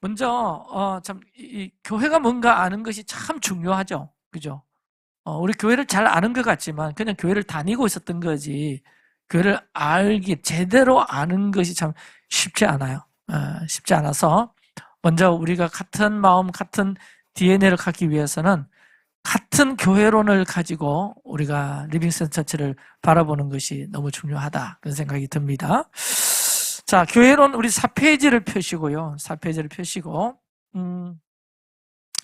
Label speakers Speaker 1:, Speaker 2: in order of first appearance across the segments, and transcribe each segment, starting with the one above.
Speaker 1: 먼저 이 교회가 뭔가 아는 것이 참 중요하죠. 그죠? 우리 교회를 잘 아는 것 같지만 그냥 교회를 다니고 있었던 거지 교회를 제대로 아는 것이 참 쉽지 않아요. 쉽지 않아서 먼저 우리가 같은 마음, 같은 DNA를 갖기 위해서는 같은 교회론을 가지고 우리가 리빙스턴 처치를 바라보는 것이 너무 중요하다. 그런 생각이 듭니다. 자, 교회론 우리 4페이지를 펴시고요. 4페이지를 펴시고,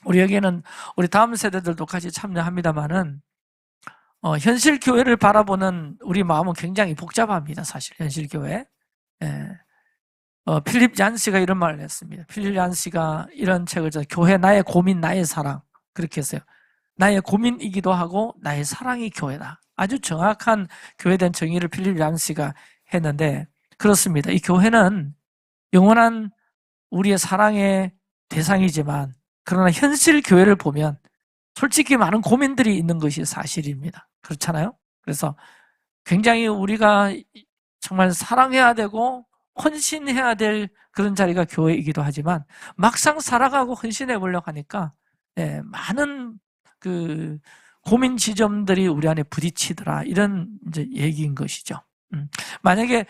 Speaker 1: 우리 여기에는 우리 다음 세대들도 같이 참여합니다만은, 현실 교회를 바라보는 우리 마음은 굉장히 복잡합니다. 사실, 현실 교회. 예. 필립 얀시가 이런 말을 했습니다. 필립 얀시가 이런 책을 교회 나의 고민, 나의 사랑. 그렇게 했어요. 나의 고민이기도 하고 나의 사랑이 교회다. 아주 정확한 교회에 대한 정의를 필립 얀시가 했는데 그렇습니다. 이 교회는 영원한 우리의 사랑의 대상이지만 그러나 현실 교회를 보면 솔직히 많은 고민들이 있는 것이 사실입니다. 그렇잖아요? 그래서 굉장히 우리가 정말 사랑해야 되고 헌신해야 될 그런 자리가 교회이기도 하지만 막상 살아가고 헌신해 보려고 하니까 많은 그 고민 지점들이 우리 안에 부딪히더라 이런 이제 얘기인 것이죠. 만약에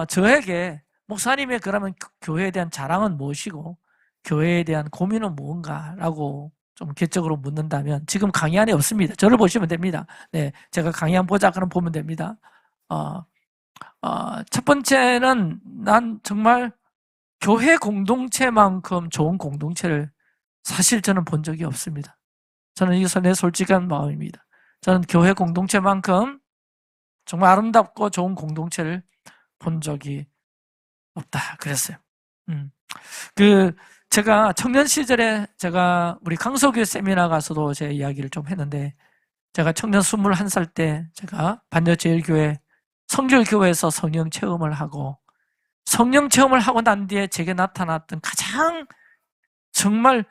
Speaker 1: 저에게 목사님의 그러면 교회에 대한 자랑은 무엇이고 교회에 대한 고민은 무언가라고 좀 개적으로 묻는다면 지금 강의 안에 없습니다. 저를 보시면 됩니다. 네, 제가 강의 한번 보자 그럼 보면 됩니다. 첫 번째는 난 정말 교회 공동체만큼 좋은 공동체를 사실 저는 본 적이 없습니다. 저는 이것은 내 솔직한 마음입니다. 저는 교회 공동체만큼 정말 아름답고 좋은 공동체를 본 적이 없다. 그랬어요. 제가 청년 시절에 제가 우리 강서교회 세미나 가서도 제 이야기를 좀 했는데 제가 청년 21살 때 제가 반려제일교회 성결교회에서 성령 체험을 하고 성령 체험을 하고 난 뒤에 제게 나타났던 가장 정말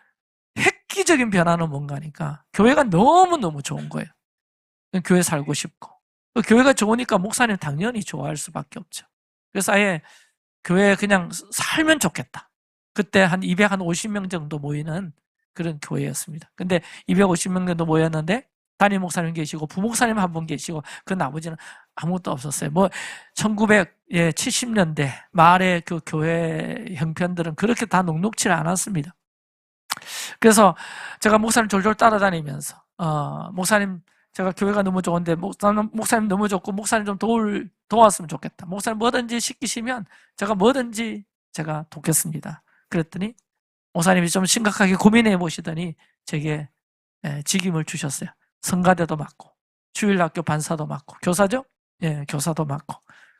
Speaker 1: 획기적인 변화는 뭔가 하니까 교회가 너무너무 좋은 거예요. 교회 살고 싶고 교회가 좋으니까 목사님 당연히 좋아할 수밖에 없죠. 그래서 아예 교회에 그냥 살면 좋겠다. 그때 한 250명 정도 모이는 그런 교회였습니다. 근데 250명 정도 모였는데 담임 목사님 계시고 부목사님 한 분 계시고 그 나머지는 아무것도 없었어요. 1970년대 말의 그 교회 형편들은 그렇게 다 녹록치 않았습니다. 그래서 제가 목사님 졸졸 따라다니면서 목사님 제가 교회가 너무 좋은데 목사님 너무 좋고 목사님 좀 도왔으면 좋겠다. 목사님 뭐든지 시키시면 제가 뭐든지 제가 돕겠습니다. 그랬더니 목사님이 좀 심각하게 고민해 보시더니 제게 직임을 주셨어요. 성가대도 맡고 주일학교 반사도 맡고 교사죠? 예, 교사도 맡고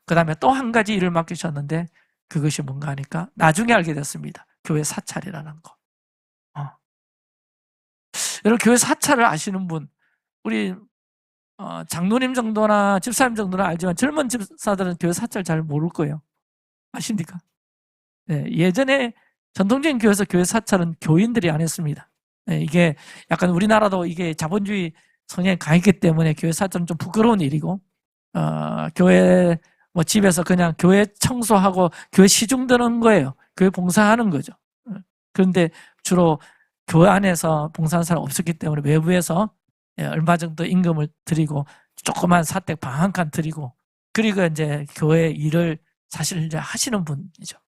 Speaker 1: 그 다음에 또 한 가지 일을 맡기셨는데 그것이 뭔가 하니까 나중에 알게 됐습니다. 교회 사찰이라는 거. 여러분 교회 사찰을 아시는 분 우리 장로님 정도나 집사님 정도는 알지만 젊은 집사들은 교회 사찰 잘 모를 거예요. 아십니까? 네, 예전에 전통적인 교회에서 교회 사찰은 교인들이 안 했습니다. 네, 이게 약간 우리나라도 이게 자본주의 성향이 강했기 때문에 교회 사찰은 좀 부끄러운 일이고 교회 집에서 그냥 교회 청소하고 교회 시중 드는 거예요. 교회 봉사하는 거죠. 그런데 주로 교회 안에서 봉사하는 사람 없었기 때문에 외부에서 얼마 정도 임금을 드리고 조그만 사택 방 한 칸 드리고 그리고 이제 교회 일을 사실 이제 하시는 분이죠.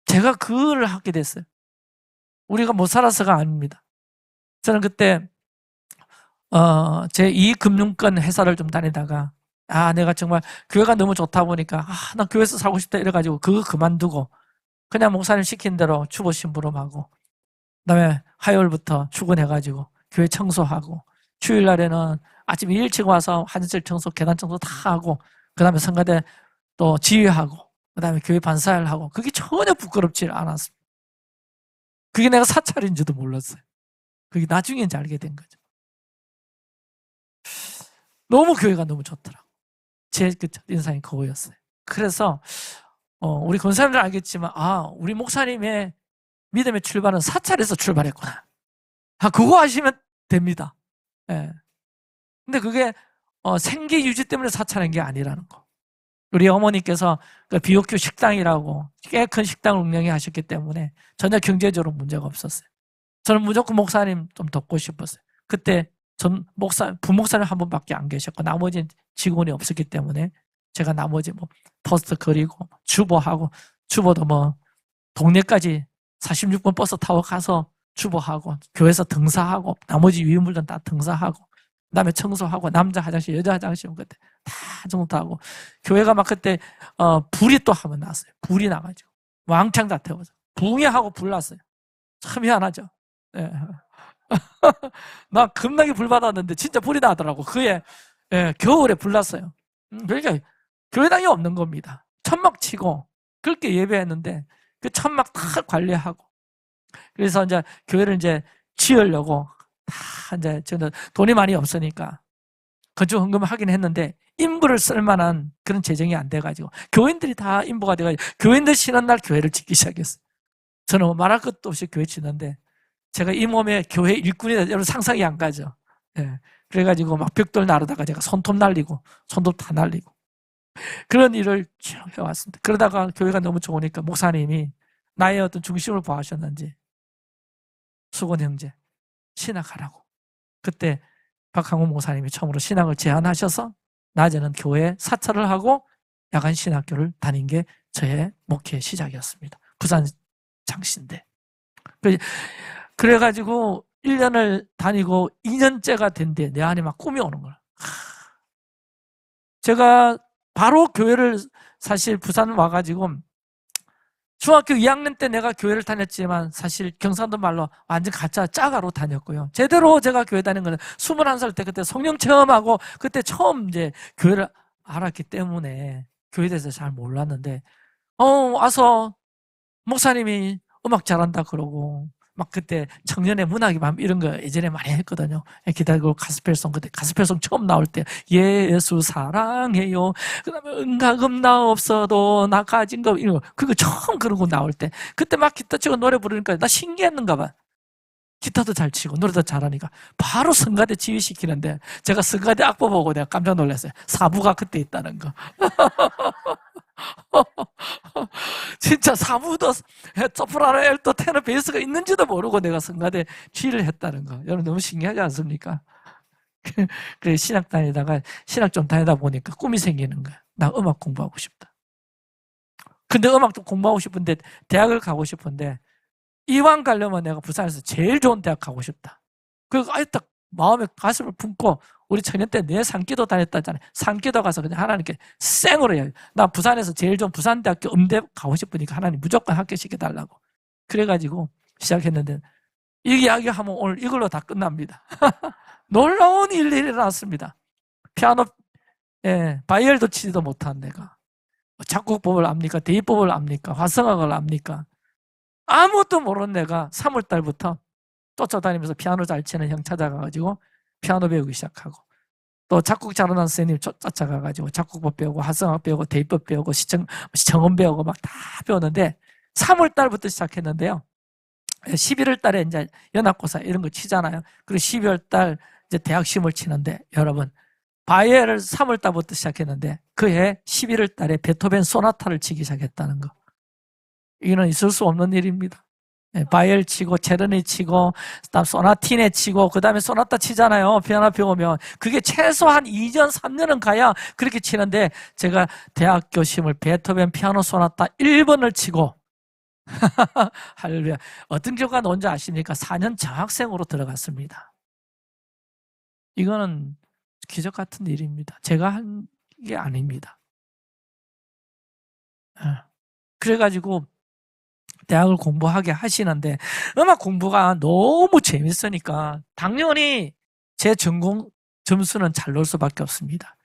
Speaker 1: 제가 그 일을 하게 됐어요. 우리가 못 살아서가 아닙니다. 저는 그때 제 이익금융권 회사를 좀 다니다가 내가 정말 교회가 너무 좋다 보니까 나 교회에서 살고 싶다 이래가지고 그거 그만두고 그냥 목사님 시킨 대로 추보 심부름하고 그다음에 화요일부터 출근해가지고 교회 청소하고 주일날에는 아침 일찍 와서 한절 청소, 계단 청소 다 하고 그다음에 성가대 또 지휘하고 그다음에 교회 반사를 하고 그게 전혀 부끄럽지 않았습니다. 그게 내가 사찰인지도 몰랐어요. 그게 나중에 이제 알게 된 거죠. 너무 교회가 너무 좋더라고. 제 그 첫인상이 그거였어요. 그래서 우리 권사님들 알겠지만 우리 목사님의 믿음의 출발은 사찰에서 출발했구나. 그거 아시면 됩니다. 예. 근데 그게 생계 유지 때문에 사찰한 게 아니라는 거. 우리 어머니께서 그 BOQ 식당이라고 꽤 큰 식당을 운영하셨기 때문에 전혀 경제적으로 문제가 없었어요. 저는 무조건 목사님 좀 돕고 싶었어요. 그때 전 부목사님 한 분밖에 안 계셨고 나머지 직원이 없었기 때문에 제가 나머지 뭐 포스터 그리고 주보하고, 주보도 뭐 동네까지 46번 버스 타고 가서 주보하고, 교회에서 등사하고, 나머지 유인물들 다 등사하고, 그 다음에 청소하고, 남자 화장실, 여자 화장실 그때 다 정도하고, 교회가 막 그때 불이 또 한번 났어요. 불이 나가지고 왕창 다 태워서 붕해하고 불 났어요. 참 희한하죠. 예. 나 겁나게 불 받았는데 진짜 불이 나더라고. 그에 예, 겨울에 불 났어요. 그러니까 교회당이 없는 겁니다. 천막 치고 그렇게 예배했는데 그 천막 다 관리하고, 그래서 이제 교회를 이제 지으려고 다 이제 저는 돈이 많이 없으니까 건축 헌금을 하긴 했는데 인부를 쓸 만한 그런 재정이 안 돼가지고 교인들이 다 인부가 돼가지고 교인들 쉬는 날 교회를 짓기 시작했어요. 저는 뭐 말할 것도 없이 교회 짓는데 제가 이 몸에 교회 일꾼이다, 여러분 상상이 안 가죠. 예. 그래가지고 막 벽돌 나르다가 제가 손톱 날리고 손톱 다 날리고 그런 일을 쭉 해왔습니다. 그러다가 교회가 너무 좋으니까 목사님이 나의 어떤 중심을 보아하셨는지 수건 형제 신학하라고, 그때 박항우 목사님이 처음으로 신학을 제안하셔서 낮에는 교회 사찰을 하고 야간 신학교를 다닌 게 저의 목회 시작이었습니다. 부산 장신대. 그래가지고 1년을 다니고 2년째가 된데 내 안에 막 꿈이 오는 거야. 제가 바로 교회를, 사실 부산 와가지고 중학교 2학년 때 내가 교회를 다녔지만 사실 경상도 말로 완전 가짜 짜가로 다녔고요. 제대로 제가 교회 다닌 거는 21살 때 그때 성령 체험하고 그때 처음 이제 교회를 알았기 때문에 교회에 대해서 잘 몰랐는데 와서 목사님이 음악 잘한다 그러고 막 그때 청년의 문학의 밤 이런 거 예전에 많이 했거든요. 기다리고 가스펠송, 그때 가스펠송 처음 나올 때 예수 사랑해요. 그다음에 응가금 나 없어도 나 가진 거 이런 거 그거 처음 그런 거 나올 때 그때 막 기타 치고 노래 부르니까 나 신기했는가 봐. 기타도 잘 치고 노래도 잘하니까 바로 성가대 지휘시키는데 제가 성가대 악보 보고 내가 깜짝 놀랐어요. 사부가 그때 있다는 거. 진짜 사부도 소프라노, 엘토, 테너, 베이스가 있는지도 모르고 내가 성가대 지휘를 했다는 거. 여러분 너무 신기하지 않습니까? 그래 신학 다니다가 신학 좀 다니다 보니까 꿈이 생기는 거야. 나 음악 공부하고 싶다. 근데 음악도 공부하고 싶은데 대학을 가고 싶은데 이왕 가려면 내가 부산에서 제일 좋은 대학 가고 싶다. 그래서 아예 딱 마음에 가슴을 품고 우리 청년 때 내 산기도 다녔다잖아요. 산기도 가서 그냥 하나님께 생으로 해요. 나 부산에서 제일 좋은 부산대학교 음대 가고 싶으니까 하나님 무조건 합격시켜달라고. 그래가지고 시작했는데 이 이야기하면 오늘 이걸로 다 끝납니다. 놀라운 일이 일어났습니다. 피아노, 바이엘도 치지도 못한 내가 작곡법을 압니까? 대입법을 압니까? 화성학을 압니까? 아무것도 모르는 내가 3월달부터 쫓아다니면서 피아노 잘 치는 형 찾아가가지고 피아노 배우기 시작하고, 또 작곡 잘하는 선생님 쫓아가가지고 작곡법 배우고 화성학 배우고 대입법 배우고 시청음 배우고 막 다 배웠는데 3월달부터 시작했는데요. 11월달에 이제 연합고사 이런 거 치잖아요. 그리고 12월달 이제 대학 시험을 치는데 여러분 바이엘을 3월달부터 시작했는데 그해 11월달에 베토벤 소나타를 치기 시작했다는 거. 이거는 있을 수 없는 일입니다. 바이엘 치고 체르니 치고 그다음 소나티네 치고 그다음에 소나타 치잖아요. 피아노 배우면 그게 최소한 2년 3년은 가야 그렇게 치는데 제가 대학교 시험을 베토벤 피아노 소나타 1번을 치고 할렐루야. 어떤 교가 뭔지 아십니까? 4년 장학생으로 들어갔습니다. 이거는 기적 같은 일입니다. 제가 한 게 아닙니다. 그래가지고 대학을 공부하게 하시는데 음악 공부가 너무 재밌으니까 당연히 제 전공 점수는 잘 나올 수밖에 없습니다.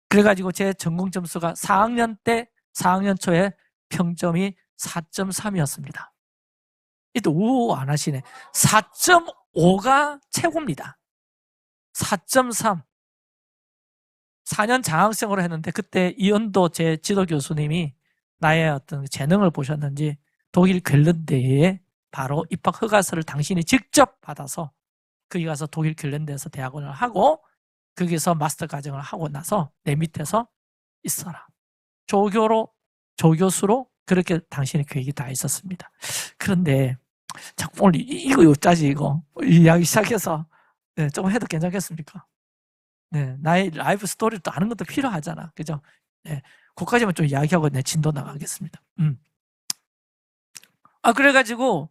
Speaker 1: 그래가지고 제 전공 점수가 4학년 때 4학년 초에 평점이 4.3이었습니다. 이때 오 안 하시네. 4.5가 최고입니다. 4.3. 4년 장학생으로 했는데 그때 이은도 제 지도 교수님이 나의 어떤 재능을 보셨는지 독일 쾰른대에 바로 입학 허가서를 당신이 직접 받아서 거기 가서 독일 쾰른대에서 대학원을 하고 거기서 마스터 과정을 하고 나서 내 밑에서 있어라. 조교수로 그렇게 당신의 계획이 다 있었습니다. 그런데 자꾸 오늘 이거 어쩌지 이거 이야기 시작해서 네, 좀 해도 괜찮겠습니까? 네, 나의 라이프 스토리를 또 아는 것도 필요하잖아, 그죠? 네, 그까지만 좀 이야기하고 내 진도 나가겠습니다. 그래가지고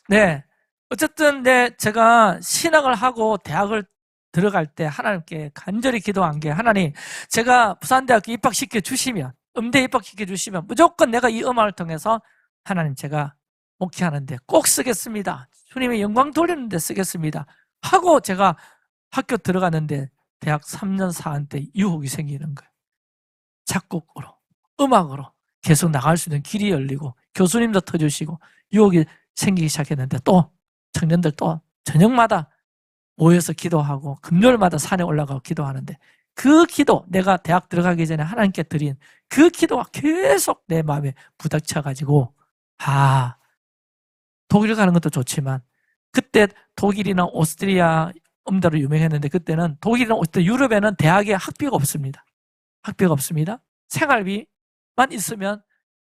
Speaker 1: 네, 어쨌든 제가 신학을 하고 대학을 들어갈 때 하나님께 간절히 기도한 게, 하나님, 제가 부산대학교 입학시켜 주시면, 음대 입학시켜 주시면 무조건 내가 이 음악을 통해서 하나님, 제가 목회하는데 꼭 쓰겠습니다. 주님의 영광 돌리는 데 쓰겠습니다. 하고 제가 학교 들어갔는데 대학 3년 4학 때 유혹이 생기는 거예요. 작곡으로, 음악으로 계속 나갈 수 있는 길이 열리고 교수님도 터주시고 유혹이 생기기 시작했는데, 또 청년들 또 저녁마다 모여서 기도하고 금요일마다 산에 올라가고 기도하는데, 그 기도, 내가 대학 들어가기 전에 하나님께 드린 그 기도가 계속 내 마음에 부닥쳐가지고, 독일 가는 것도 좋지만, 그때 독일이나 오스트리아 음대로 유명했는데, 그때는 독일이나 오스트리아, 유럽에는 대학에 학비가 없습니다. 학비가 없습니다. 생활비만 있으면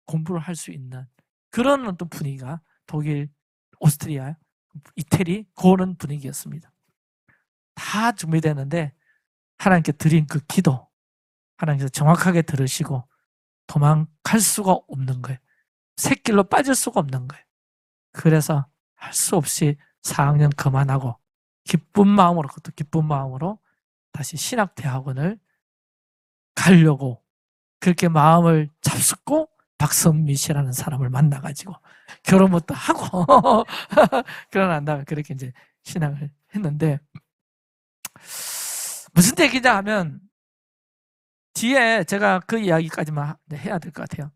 Speaker 1: 공부를 할 수 있는 그런 어떤 분위기가 독일, 오스트리아, 이태리 그런 분위기였습니다. 다 준비되는데 하나님께 드린 그 기도, 하나님께서 정확하게 들으시고 도망갈 수가 없는 거예요. 샛길로 빠질 수가 없는 거예요. 그래서 할 수 없이 4학년 그만하고 기쁜 마음으로, 그것도 기쁜 마음으로 다시 신학대학원을 가려고 그렇게 마음을 잡숫고 박선미 씨라는 사람을 만나가지고 결혼부터 하고 결혼한 다음에 그렇게 이제 신학을 했는데, 무슨 얘기냐 하면, 뒤에 제가 그 이야기까지만 해야 될 것 같아요.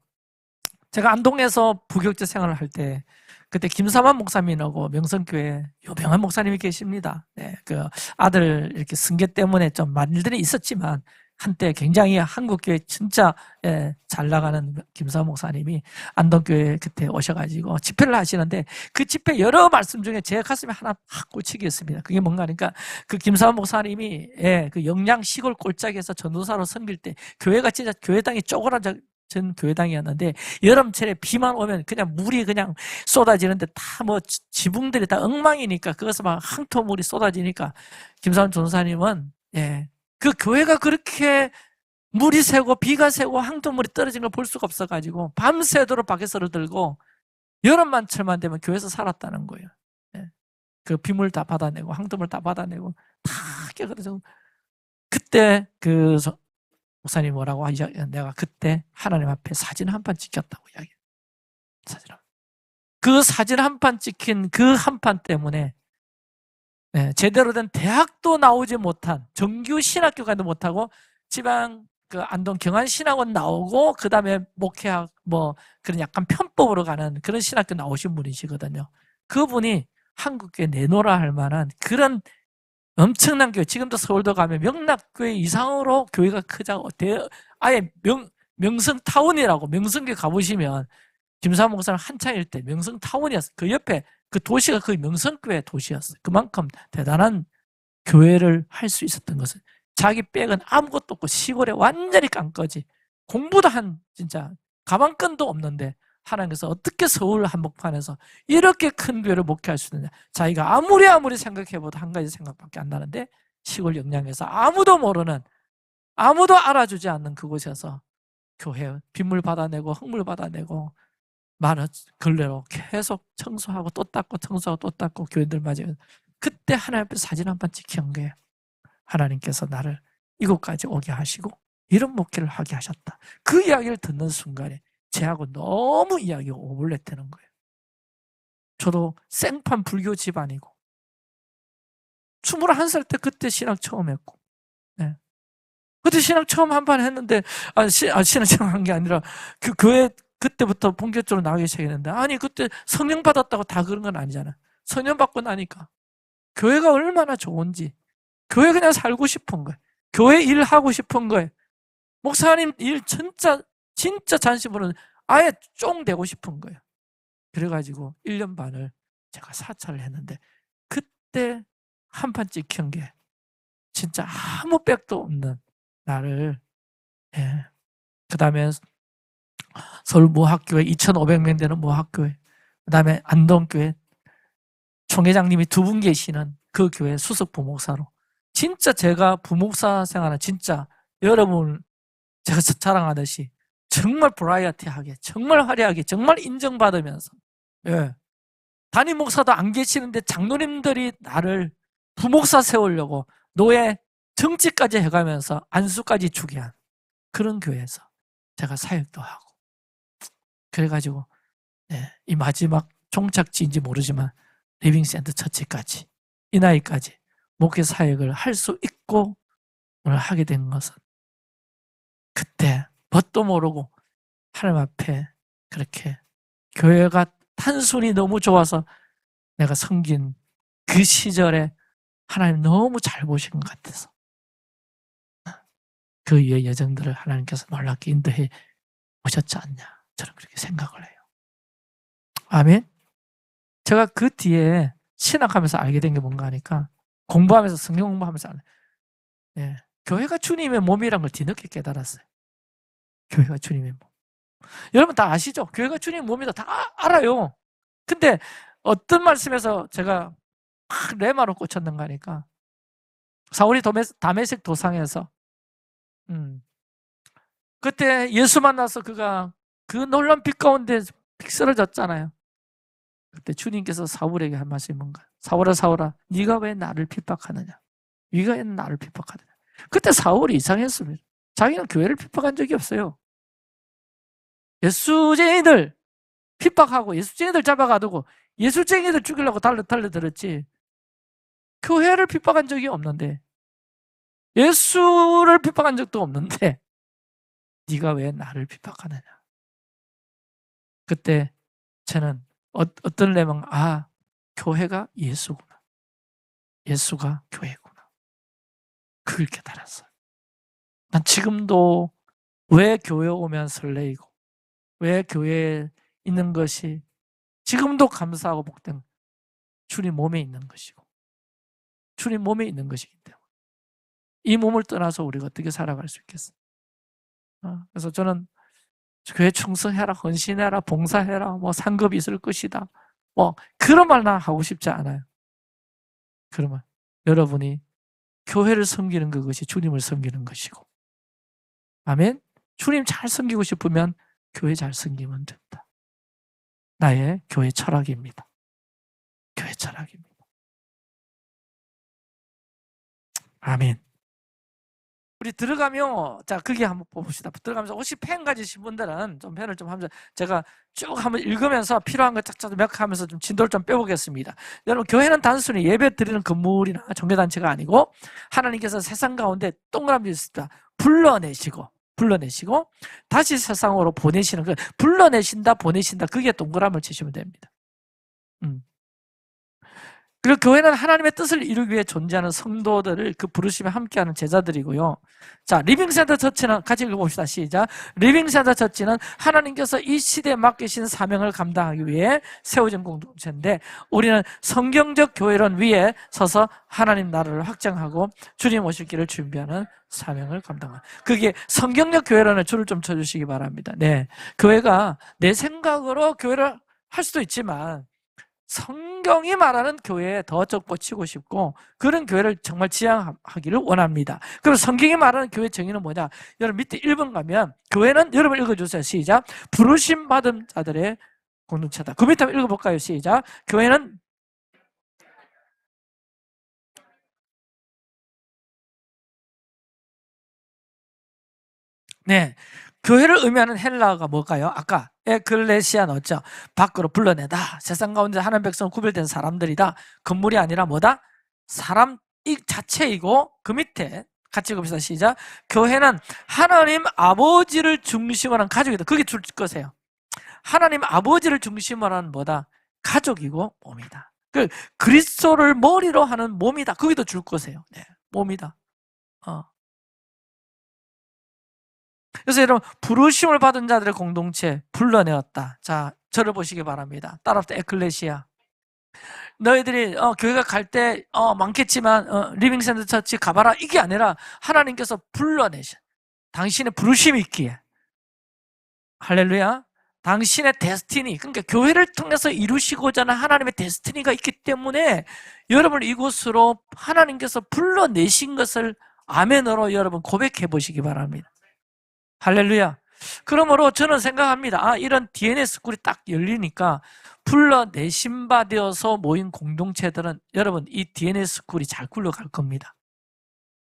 Speaker 1: 제가 안동에서 부교육자 생활을 할 때, 그때 김사만 목사님하고 명성교회 유명한 목사님이 계십니다. 네, 그 아들 이렇게 승계 때문에 좀 말들이 있었지만 한때 굉장히 한국교회 진짜 잘 나가는 김사만 목사님이 안동교회 그때 오셔가지고 집회를 하시는데, 그 집회 여러 말씀 중에 제 가슴에 하나 확 꽂히게 했습니다. 그게 뭔가 하니까, 그 김사만 목사님이 그 영양 시골 꼴짝에서 전도사로 섬길 때 교회가 진짜 교회당이 쪼그라져 전 교회당이었는데, 여름철에 비만 오면 그냥 물이 그냥 쏟아지는데 다 뭐 지붕들이 다 엉망이니까, 그것을 막 항토물이 쏟아지니까 김사원 전사님은 그 교회가 그렇게 물이 새고 비가 새고 항토물이 떨어지는 걸 볼 수가 없어가지고 밤새도록 밖에서를 들고 여름만철만 되면 교회에서 살았다는 거예요. 그 빗물 다 받아내고 항토물 다 받아내고 다 깨끗해서, 그때 그 목사님 뭐라고 하죠? 내가 그때 하나님 앞에 사진 한 판 찍혔다고 이야기해요. 그 사진 한 판 찍힌 그 한 판 때문에 제대로 된 대학도 나오지 못한, 정규 신학교 가도 못하고 지방 그 안동 경안신학원 나오고 그 다음에 목회학 뭐 그런 약간 편법으로 가는 그런 신학교 나오신 분이시거든요. 그분이 한국교회 내놓으라 할 만한 그런 엄청난 교회, 지금도 서울도 가면 명락교회 이상으로 교회가 크자고, 아예 명성타운이라고, 명성교회 가보시면 김사만 목사님 한창일 때 명성타운이었어요. 그 옆에 그 도시가 거의 명성교회 도시였어요. 그만큼 대단한 교회를 할 수 있었던 것은, 자기 백은 아무것도 없고 시골에 완전히 깡꺼지, 공부도 진짜 가방끈도 없는데 하나님께서 어떻게 서울 한복판에서 이렇게 큰 교회를 목회할 수 있느냐. 자기가 아무리 생각해봐도 한 가지 생각밖에 안 나는데, 시골 영양에서 아무도 모르는, 아무도 알아주지 않는 그곳에서 교회 빗물 받아내고 흙물 받아내고 많은 걸레로 계속 청소하고 또 닦고 청소하고 또 닦고 교인들 맞으면, 그때 하나님 앞에 사진 한 판 찍힌 거예요. 하나님께서 나를 이곳까지 오게 하시고 이런 목회를 하게 하셨다. 그 이야기를 듣는 순간에 제하고 너무 이야기가 오버랩되는 거예요. 저도 생판 불교 집안이고 21살 때 그때 신학 처음 했고, 그때 신학 처음 한 판 했는데, 신학 처음 한 게 아니라 그 교회 그때부터 본격적으로 나가기 시작했는데, 아니 그때 성령 받았다고 다 그런 건 아니잖아. 성령 받고 나니까 교회가 얼마나 좋은지, 교회 그냥 살고 싶은 거예요. 교회 일하고 싶은 거예요. 목사님 일 진짜 잔심으로는 아예 쫑 되고 싶은 거예요. 그래가지고 1년 반을 제가 사찰을 했는데, 그때 한 판 찍힌 게 진짜 아무 백도 없는 나를, 그 다음에 서울 모학교회 2,500명 되는 모학교회, 그다음에 안동교회 총회장님이 두 분 계시는 그 교회 수석 부목사로, 진짜 제가 부목사 생활은 진짜 여러분 제가 자랑하듯이 정말 브라이어티하게, 정말 화려하게, 정말 인정받으면서, 예. 담임 목사도 안 계시는데 장로님들이 나를 부목사 세우려고 노예 정치까지 해가면서 안수까지 주게 한 그런 교회에서 제가 사역도 하고, 그래가지고 이 마지막 종착지인지 모르지만 리빙센터 처치까지, 이 나이까지 목회 사역을 할 수 있고 오늘 하게 된 것은 그때 뭣도 모르고 하나님 앞에 그렇게 교회가 단순히 너무 좋아서 내가 섬긴 그 시절에 하나님 너무 잘 보신 것 같아서 그 위에 여정들을 하나님께서 놀랍게 인도해 오셨지 않냐, 저는 그렇게 생각을 해요. 아멘. 제가 그 뒤에 신학하면서 알게 된 게 뭔가 하니까, 공부하면서, 성경 공부하면서 교회가 주님의 몸이란 걸 뒤늦게 깨달았어요. 교회가 주님의 몸. 여러분 다 아시죠? 교회가 주님의 몸이다 다 알아요. 근데 어떤 말씀에서 제가 막 레마로 꽂혔는가 하니까, 사울이 다메섹 도상에서 그때 예수 만나서 그가 그 놀라운 빛 가운데 픽 쓰러졌잖아요. 그때 주님께서 사울에게 한 말씀이 뭔가, 사울아 사울아 네가 왜 나를 핍박하느냐, 네가 왜 나를 핍박하느냐. 그때 사울이 이상했습니다. 자기는 교회를 핍박한 적이 없어요. 예수쟁이들 핍박하고 예수쟁이들 잡아가두고 예수쟁이들 죽이려고 달려들었지, 교회를 핍박한 적이 없는데, 예수를 핍박한 적도 없는데 네가 왜 나를 핍박하느냐. 그때 저는 어떤 레몬, 교회가 예수구나, 예수가 교회구나, 그걸 깨달았어요. 난 지금도 왜 교회 오면 설레이고 왜 교회에 있는 것이 지금도 감사하고 복된, 주님 몸에 있는 것이고 주님 몸에 있는 것이기 때문에 이 몸을 떠나서 우리가 어떻게 살아갈 수 있겠어요? 그래서 저는 교회 충성해라, 헌신해라, 봉사해라, 뭐 상급이 있을 것이다, 뭐 그런 말 나 하고 싶지 않아요. 그러면 여러분이 교회를 섬기는 그것이 주님을 섬기는 것이고, 아멘. 주님 잘 섬기고 싶으면 교회 잘 섬기면 된다. 나의 교회 철학입니다. 교회 철학입니다. 아멘. 우리 들어가면, 자, 그게 한번 봅시다. 들어가면서 혹시 펜 가지신 분들은 좀 펜을 좀 하면서 제가 쭉 한번 읽으면서 필요한 거 짝짝 몇 하면서 좀 진도를 좀 빼보겠습니다. 여러분, 교회는 단순히 예배 드리는 건물이나 종교단체가 아니고 하나님께서 세상 가운데 동그라미 있습니다. 불러내시고 다시 세상으로 보내시는, 그 불러내신다, 보내신다, 그게 동그라미를 치시면 됩니다. 그리고 교회는 하나님의 뜻을 이루기 위해 존재하는 성도들을 그 부르심에 함께하는 제자들이고요. 자, 리빙센터 처치는 같이 읽어봅시다. 시작. 리빙센터 처치는 하나님께서 이 시대에 맡기신 사명을 감당하기 위해 세워진 공동체인데, 우리는 성경적 교회론 위에 서서 하나님 나라를 확장하고 주님 오실 길을 준비하는 사명을 감당하는, 그게 성경적 교회론의 줄을 좀 쳐주시기 바랍니다. 네, 교회가 내 생각으로 교회를 할 수도 있지만 성경이 말하는 교회에 더 젖붙이고 싶고 그런 교회를 정말 지향하기를 원합니다. 그럼 성경이 말하는 교회 정의는 뭐냐? 여러분 밑에 1번 가면 교회는, 여러분 읽어주세요. 시작. 부르심 받은 자들의 공동체다. 그 밑에 한번 읽어볼까요? 시작. 교회는 교회를 의미하는 헬라어가 뭘까요? 아까 에클레시아 넣었죠. 밖으로 불러내다. 세상 가운데 하나님 백성 구별된 사람들이다. 건물이 아니라 뭐다? 사람 이 자체이고, 그 밑에 같이 읽읍시다. 시작. 교회는 하나님 아버지를 중심으로 하는 가족이다. 그게 줄 거세요. 하나님 아버지를 중심으로 하는 뭐다? 가족이고 몸이다. 그리스도를 머리로 하는 몸이다. 거기도 줄 거세요. 네, 몸이다. 그래서 여러분, 부르심을 받은 자들의 공동체 불러내었다. 자, 저를 보시기 바랍니다. 따라합시다. 에클레시아. 너희들이 교회가 갈 때 많겠지만 리빙센터 처치 가봐라, 이게 아니라 하나님께서 불러내셔. 당신의 부르심이 있기에 할렐루야. 당신의 데스티니, 그러니까 교회를 통해서 이루시고자 하는 하나님의 데스티니가 있기 때문에 여러분을 이곳으로 하나님께서 불러내신 것을 아멘으로 여러분 고백해 보시기 바랍니다. 할렐루야. 그러므로 저는 생각합니다. 이런 DNA 스쿨이 딱 열리니까 불러내신 바 되어서 모인 공동체들은 여러분 이 DNA 스쿨이 잘 굴러갈 겁니다.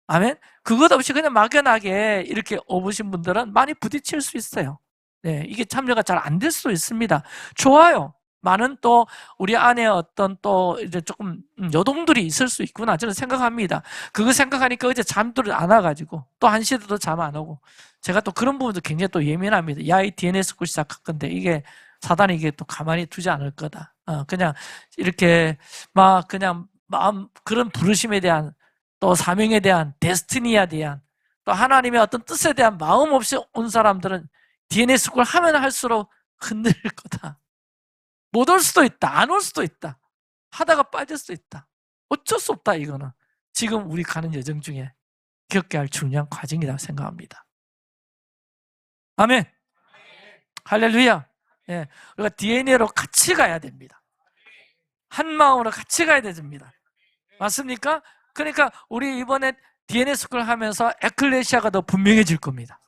Speaker 1: 아멘? 그것 없이 그냥 막연하게 이렇게 오신 분들은 많이 부딪힐 수 있어요. 네, 이게 참여가 잘 안 될 수도 있습니다. 좋아요. 많은 또 우리 안에 어떤 또 이제 조금 요동들이 있을 수 있구나 저는 생각합니다. 그거 생각하니까 어제 잠들을 안 와가지고 또 1시에도 잠 안 오고 제가 또 그런 부분도 굉장히 또 예민합니다. 야, 이 DNA 스쿨 시작할 건데 이게 사단이 이게 또 가만히 두지 않을 거다. 그냥 이렇게 막 그냥 마음 그런 부르심에 대한 또 사명에 대한 데스티니에 대한 또 하나님의 어떤 뜻에 대한 마음 없이 온 사람들은 DNA 스쿨 하면 할수록 흔들릴 거다. 못 올 수도 있다. 안 올 수도 있다. 하다가 빠질 수도 있다. 어쩔 수 없다 이거는. 지금 우리 가는 여정 중에 겪게 할 중요한 과정이라고 생각합니다. 아멘. 할렐루야. 예, 우리가 DNA로 같이 가야 됩니다. 한 마음으로 같이 가야 됩니다. 맞습니까? 그러니까 우리 이번에 DNA 스쿨 하면서 에클레시아가 더 분명해질 겁니다.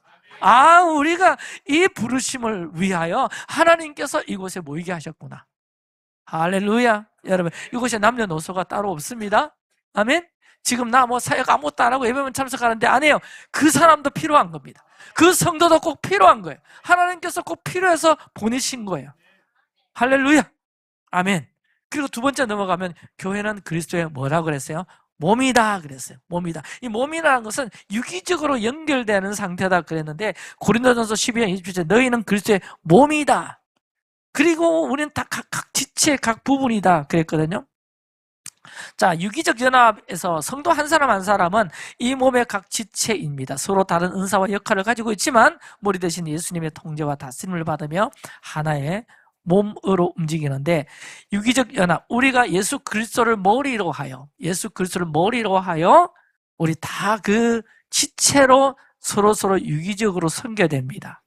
Speaker 1: 우리가 이 부르심을 위하여 하나님께서 이곳에 모이게 하셨구나. 할렐루야. 여러분, 이곳에 남녀노소가 따로 없습니다. 아멘. 지금 나 뭐 사역 아무것도 안 하고 예배만 참석하는데 안 해요. 그 사람도 필요한 겁니다. 그 성도도 꼭 필요한 거예요. 하나님께서 꼭 필요해서 보내신 거예요. 할렐루야. 아멘. 그리고 두 번째 넘어가면 교회는 그리스도의 뭐라고 그랬어요? 몸이다 그랬어요. 몸이다. 이 몸이라는 것은 유기적으로 연결되는 상태다 그랬는데 고린도전서 12장 27절 너희는 그리스도의 몸이다. 그리고 우리는 다 각 지체 각 부분이다 그랬거든요. 자, 유기적 연합에서 성도 한 사람 한 사람은 이 몸의 각 지체입니다. 서로 다른 은사와 역할을 가지고 있지만 머리 대신 예수님의 통제와 다스림을 받으며 하나의 몸으로 움직이는데 유기적 연합, 우리가 예수 그리스도를 머리로 하여 우리 다 그 지체로 서로 유기적으로 섬겨야 됩니다.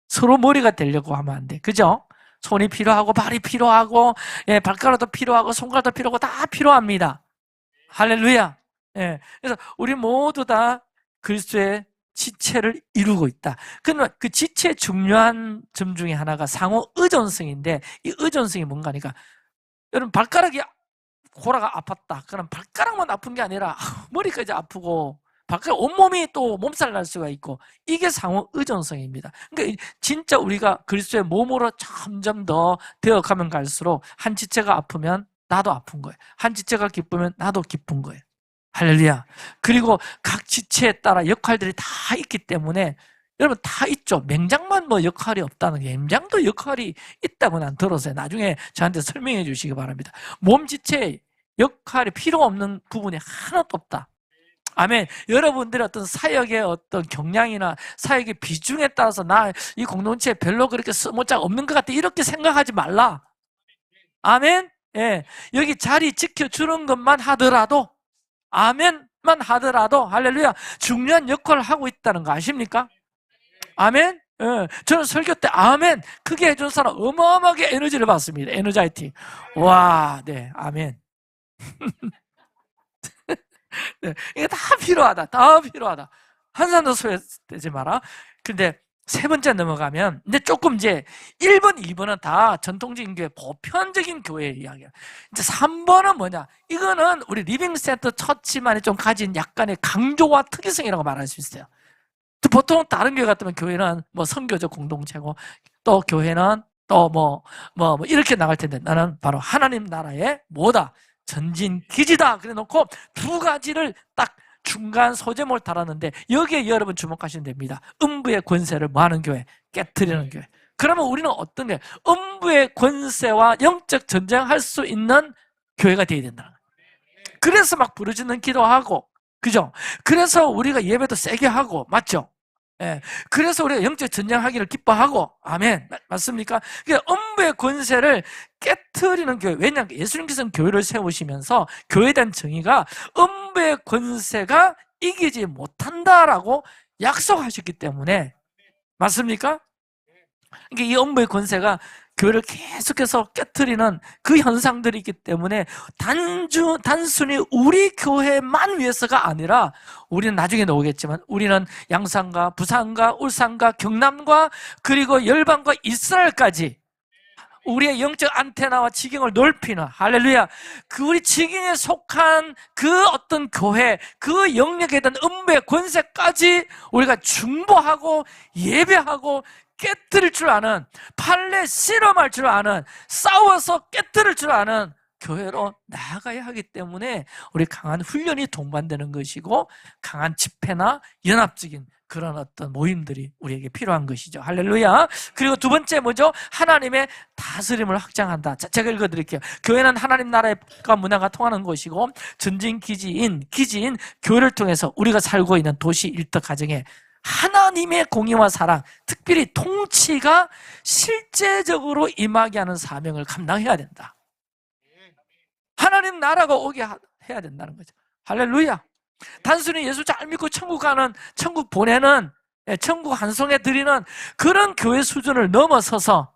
Speaker 1: 서로 머리가 되려고 하면 안 돼. 그죠? 손이 필요하고 발이 필요하고 발가락도 필요하고 손가락도 필요하고 다 필요합니다. 할렐루야. 그래서 우리 모두 다 그리스도의 지체를 이루고 있다. 그러면 그 지체의 중요한 점 중에 하나가 상호 의존성인데 이 의존성이 뭔가 하니까 여러분 발가락이 골아가 아팠다. 그럼 발가락만 아픈 게 아니라 머리까지 아프고 발가락 온몸이 또 몸살 날 수가 있고 이게 상호 의존성입니다. 그러니까 진짜 우리가 그리스도의 몸으로 점점 더 되어가면 갈수록 한 지체가 아프면 나도 아픈 거예요. 한 지체가 기쁘면 나도 기쁜 거예요. 할렐루야. 그리고 각 지체에 따라 역할들이 다 있기 때문에 여러분 다 있죠. 맹장만 뭐 역할이 없다는 게 맹장도 역할이 있다고 난 들었어요. 나중에 저한테 설명해 주시기 바랍니다. 몸 지체에 역할이 필요 없는 부분이 하나도 없다. 아멘. 여러분들의 어떤 사역의 어떤 경량이나 사역의 비중에 따라서 나 이 공동체에 별로 그렇게 쓸모자가 없는 것 같아 이렇게 생각하지 말라. 아멘. 여기 자리 지켜주는 것만 하더라도 아멘만 하더라도 할렐루야 중요한 역할을 하고 있다는 거 아십니까? 아멘. 저는 설교 때 아멘 크게 해준 사람 어마어마하게 에너지를 받습니다. 에너자이팅. 와, 네, 아멘. 네, 이게 다 필요하다. 다 필요하다. 한 사람도 소외되지 마라. 근데 세 번째 넘어가면 근데 조금 이제 1번, 2번은 다 전통적인 교회, 보편적인 교회 이야기야. 이제 3번은 뭐냐? 이거는 우리 리빙센터 처치만이 좀 가진 약간의 강조와 특이성이라고 말할 수 있어요. 보통 다른 교회 같으면 교회는 뭐 선교적 공동체고 또 교회는 또 뭐 이렇게 나갈 텐데 나는 바로 하나님 나라의 뭐다? 전진 기지다. 그래 놓고 두 가지를 딱 중간 소제목을 달았는데 여기에 여러분 주목하시면 됩니다. 음부의 권세를 뭐하는 교회? 깨트리는 교회. 그러면 우리는 어떤 게 음부의 권세와 영적 전쟁할 수 있는 교회가 되어야 된다는 거예요. 그래서 막 부르짖는 기도하고 그죠? 그래서 우리가 예배도 세게 하고 맞죠? 그래서 우리가 영적 전쟁하기를 기뻐하고 아멘. 맞습니까? 그러니까 음부의 권세를 깨트리는 교회. 왜냐하면 예수님께서는 교회를 세우시면서 교회에 대한 정의가 음부의 권세가 이기지 못한다라고 약속하셨기 때문에 맞습니까? 그러니까 이 음부의 권세가 교회를 계속해서 깨트리는 그 현상들이 있기 때문에 단순히 우리 교회만 위해서가 아니라 우리는 나중에 나오겠지만 우리는 양산과 부산과 울산과 경남과 그리고 열방과 이스라엘까지 우리의 영적 안테나와 지경을 넓히는, 할렐루야, 그 우리 지경에 속한 그 어떤 교회, 그 영역에 대한 음부의 권세까지 우리가 중보하고 예배하고 깨뜨릴 줄 아는, 판례 실험할 줄 아는, 싸워서 깨뜨릴 줄 아는 교회로 나아가야 하기 때문에 우리 강한 훈련이 동반되는 것이고 강한 집회나 연합적인 그런 어떤 모임들이 우리에게 필요한 것이죠. 할렐루야. 그리고 두 번째 뭐죠? 하나님의 다스림을 확장한다. 자, 제가 읽어드릴게요. 교회는 하나님 나라과 문화가 통하는 곳이고 전진 기지인 교회를 통해서 우리가 살고 있는 도시 일터 가정에 하나님의 공의와 사랑, 특별히 통치가 실제적으로 임하게 하는 사명을 감당해야 된다. 하나님 나라가 오게 해야 된다는 거죠. 할렐루야. 단순히 예수 잘 믿고 천국 가는, 천국 보내는, 천국 한 송에 드리는 그런 교회 수준을 넘어서서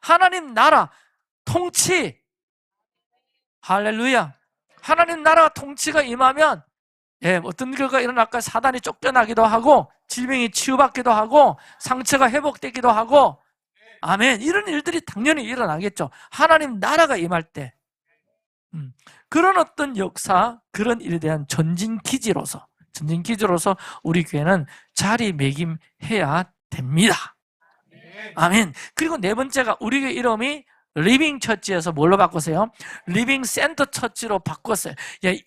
Speaker 1: 하나님 나라, 통치, 할렐루야. 하나님 나라 통치가 임하면 어떤 결과가 일어날까? 사단이 쫓겨나기도 하고 질병이 치유받기도 하고 상처가 회복되기도 하고, 아멘, 이런 일들이 당연히 일어나겠죠. 하나님 나라가 임할 때 그런 어떤 역사, 그런 일에 대한 전진기지로서 우리 교회는 자리매김해야 됩니다. 아멘. 그리고 네 번째가 우리 교회 이름이 리빙 처치에서 뭘로 바꿨어요? 리빙 센터 처치로 바꿨어요.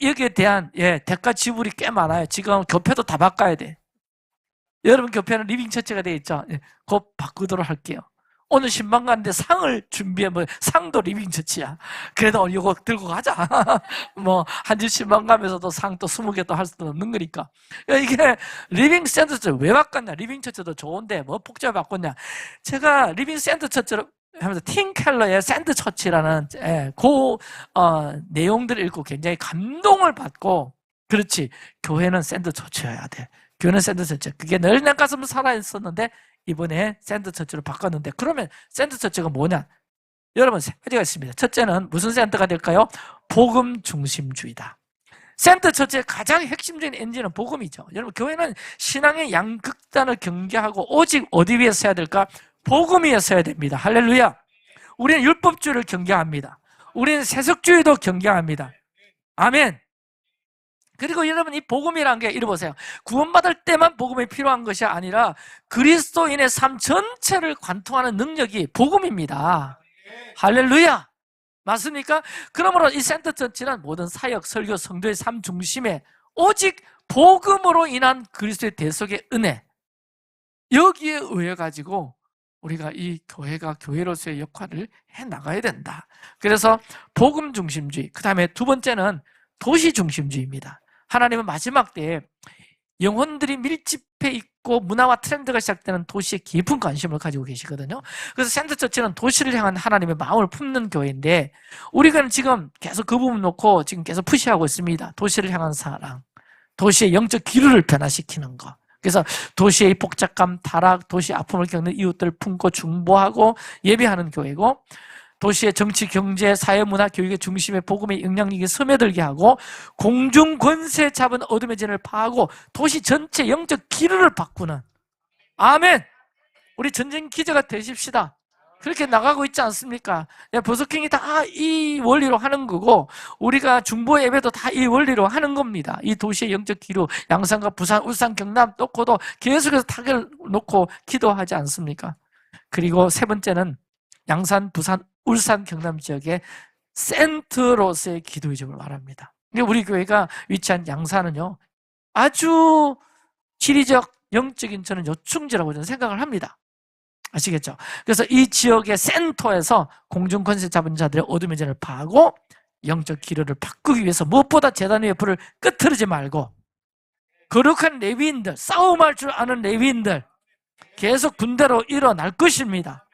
Speaker 1: 여기에 대한 대가 지불이 꽤 많아요. 지금 교패도 다 바꿔야 돼. 여러분 교패는 리빙 처치가 되어 있죠? 곧 바꾸도록 할게요. 오늘 신방 가는데 상을 준비하면 상도 리빙 처치야. 그래도 이거 들고 가자. 한 집 신방 가면서도 상 또 20개 또 할 수도 없는 거니까. 이게 리빙 센터 처치 왜 바꿨냐? 리빙 처치도 좋은데 뭐 복잡하게 바꿨냐? 제가 리빙 센터 처치로 하면서 팀 켈러의 샌드 처치라는 내용들을 읽고 굉장히 감동을 받고, 그렇지, 교회는 샌드 처치여야 돼. 교회는 샌드 처치. 그게 늘 내 가슴을 살아있었는데 이번에 샌드 처치로 바꿨는데, 그러면 샌드 처치가 뭐냐? 여러분 세 가지가 있습니다. 첫째는 무슨 샌드가 될까요? 복음 중심주의다. 샌드 처치의 가장 핵심적인 엔진은 복음이죠. 여러분 교회는 신앙의 양극단을 경계하고 오직 어디 위에 서야 될까? 복음 위에 서야 됩니다. 할렐루야. 우리는 율법주의를 경계합니다. 우리는 세속주의도 경계합니다. 아멘. 그리고 여러분 이 복음이라는 게 이리 보세요. 구원받을 때만 복음이 필요한 것이 아니라 그리스도인의 삶 전체를 관통하는 능력이 복음입니다. 할렐루야. 맞습니까? 그러므로 이 센터 처치는 모든 사역, 설교, 성도의 삶 중심에 오직 복음으로 인한 그리스도의 대속의 은혜, 여기에 의해 가지고 우리가 이 교회가 교회로서의 역할을 해나가야 된다. 그래서 복음 중심주의, 그 다음에 두 번째는 도시 중심주의입니다. 하나님은 마지막 때에 영혼들이 밀집해 있고 문화와 트렌드가 시작되는 도시에 깊은 관심을 가지고 계시거든요. 그래서 샌드 처치는 도시를 향한 하나님의 마음을 품는 교회인데, 우리가 지금 계속 그 부분 놓고 지금 계속 푸시하고 있습니다. 도시를 향한 사랑, 도시의 영적 기류를 변화시키는 것. 그래서 도시의 복잡감, 타락, 도시의 아픔을 겪는 이웃들 품고 중보하고 예배하는 교회고, 도시의 정치, 경제, 사회, 문화, 교육의 중심에 복음의 영향력이 스며들게 하고, 공중 권세 잡은 어둠의 진을 파하고 도시 전체 영적 기류를 바꾸는, 아멘. 우리 전쟁 기제가 되십시다. 그렇게 나가고 있지 않습니까? 버스킹이 다 이 원리로 하는 거고, 우리가 중보 예배도 다 이 원리로 하는 겁니다. 이 도시의 영적 기류, 양산과 부산, 울산, 경남 놓고도 계속해서 타결 놓고 기도하지 않습니까? 그리고 세 번째는 양산, 부산, 울산, 경남 지역의 센터로서의 기도의 점을 말합니다. 우리 교회가 위치한 양산은요, 아주 지리적, 영적인 저는 요충지라고 저는 생각을 합니다. 아시겠죠? 그래서 이 지역의 센터에서 공중 권세 잡은 자들의 어둠의 전을 파하고 영적 기류를 바꾸기 위해서 무엇보다 제단 위의 불을 끄트리지 말고 거룩한 레위인들, 싸움할 줄 아는 레위인들 계속 군대로 일어날 것입니다.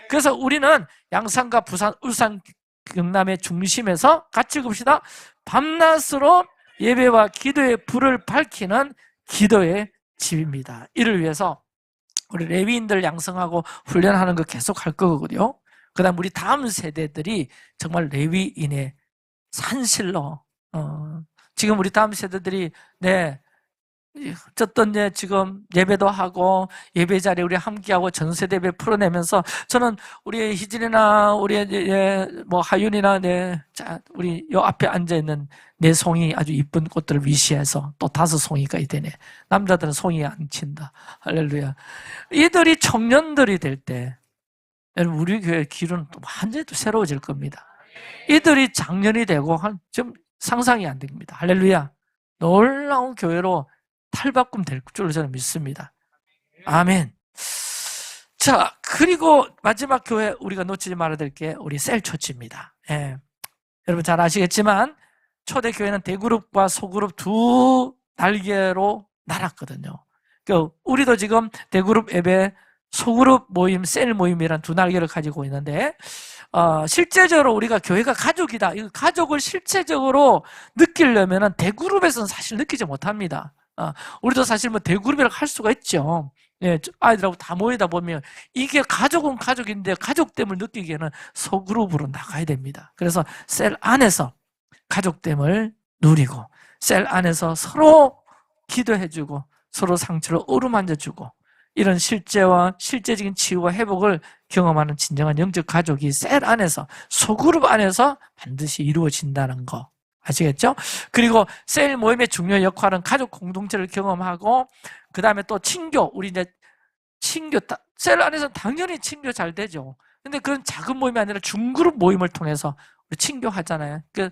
Speaker 1: 그래서 우리는 양산과 부산, 울산, 경남의 중심에서 같이 읽읍시다. 밤낮으로 예배와 기도의 불을 밝히는 기도의 집입니다. 이를 위해서 우리 레위인들 양성하고 훈련하는 거 계속 할 거거든요. 그 다음 우리 다음 세대들이 정말 레위인의 산실로, 지금 우리 다음 세대들이, 네, 어쨌든 지금 예배도 하고 예배 자리에 우리 함께하고 전세대 예배 풀어내면서 저는 우리 희진이나 우리 뭐 하윤이나 우리 요 앞에 앉아 있는 네 송이 아주 이쁜 꽃들을 위시해서 또 5송이가 되네. 남자들은 송이 안 친다. 할렐루야. 이들이 청년들이 될 때 여러분 우리 교회 길은 또 완전히 또 새로워질 겁니다. 이들이 장년이 되고 좀 상상이 안 됩니다. 할렐루야. 놀라운 교회로 탈바꿈 될 줄로 저는 믿습니다. 아멘. 자, 그리고 마지막 교회 우리가 놓치지 말아야 될 게 우리 셀초치입니다. 예. 여러분 잘 아시겠지만 초대교회는 대그룹과 소그룹 두 날개로 날았거든요. 우리도 지금 대그룹 예배, 소그룹 모임, 셀 모임이란 두 날개를 가지고 있는데 실제적으로 우리가 교회가 가족이다. 이 가족을 실제적으로 느끼려면 대그룹에서는 사실 느끼지 못합니다. 우리도 사실 뭐 대그룹이라고 할 수가 있죠. 예, 아이들하고 다 모이다 보면 이게 가족은 가족인데 가족됨을 느끼기에는 소그룹으로 나가야 됩니다. 그래서 셀 안에서 가족됨을 누리고 셀 안에서 서로 기도해주고 서로 상처를 어루만져주고 이런 실제적인 치유와 회복을 경험하는 진정한 영적 가족이 셀 안에서 소그룹 안에서 반드시 이루어진다는 거 아시겠죠? 그리고 셀 모임의 중요한 역할은 가족 공동체를 경험하고 그 다음에 또 친교, 우리 이제 친교, 셀 안에서 당연히 친교 잘 되죠. 근데 그런 작은 모임이 아니라 중그룹 모임을 통해서 우리 친교하잖아요. 그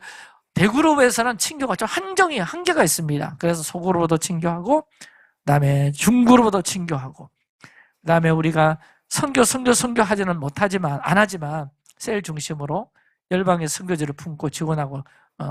Speaker 1: 대그룹에서는 친교가 좀 한계가 있습니다. 그래서 소그룹으로도 친교하고 그 다음에 중그룹으로도 친교하고 그 다음에 우리가 선교하지는 못하지만 안 하지만 셀 중심으로 열방의 선교지를 품고 지원하고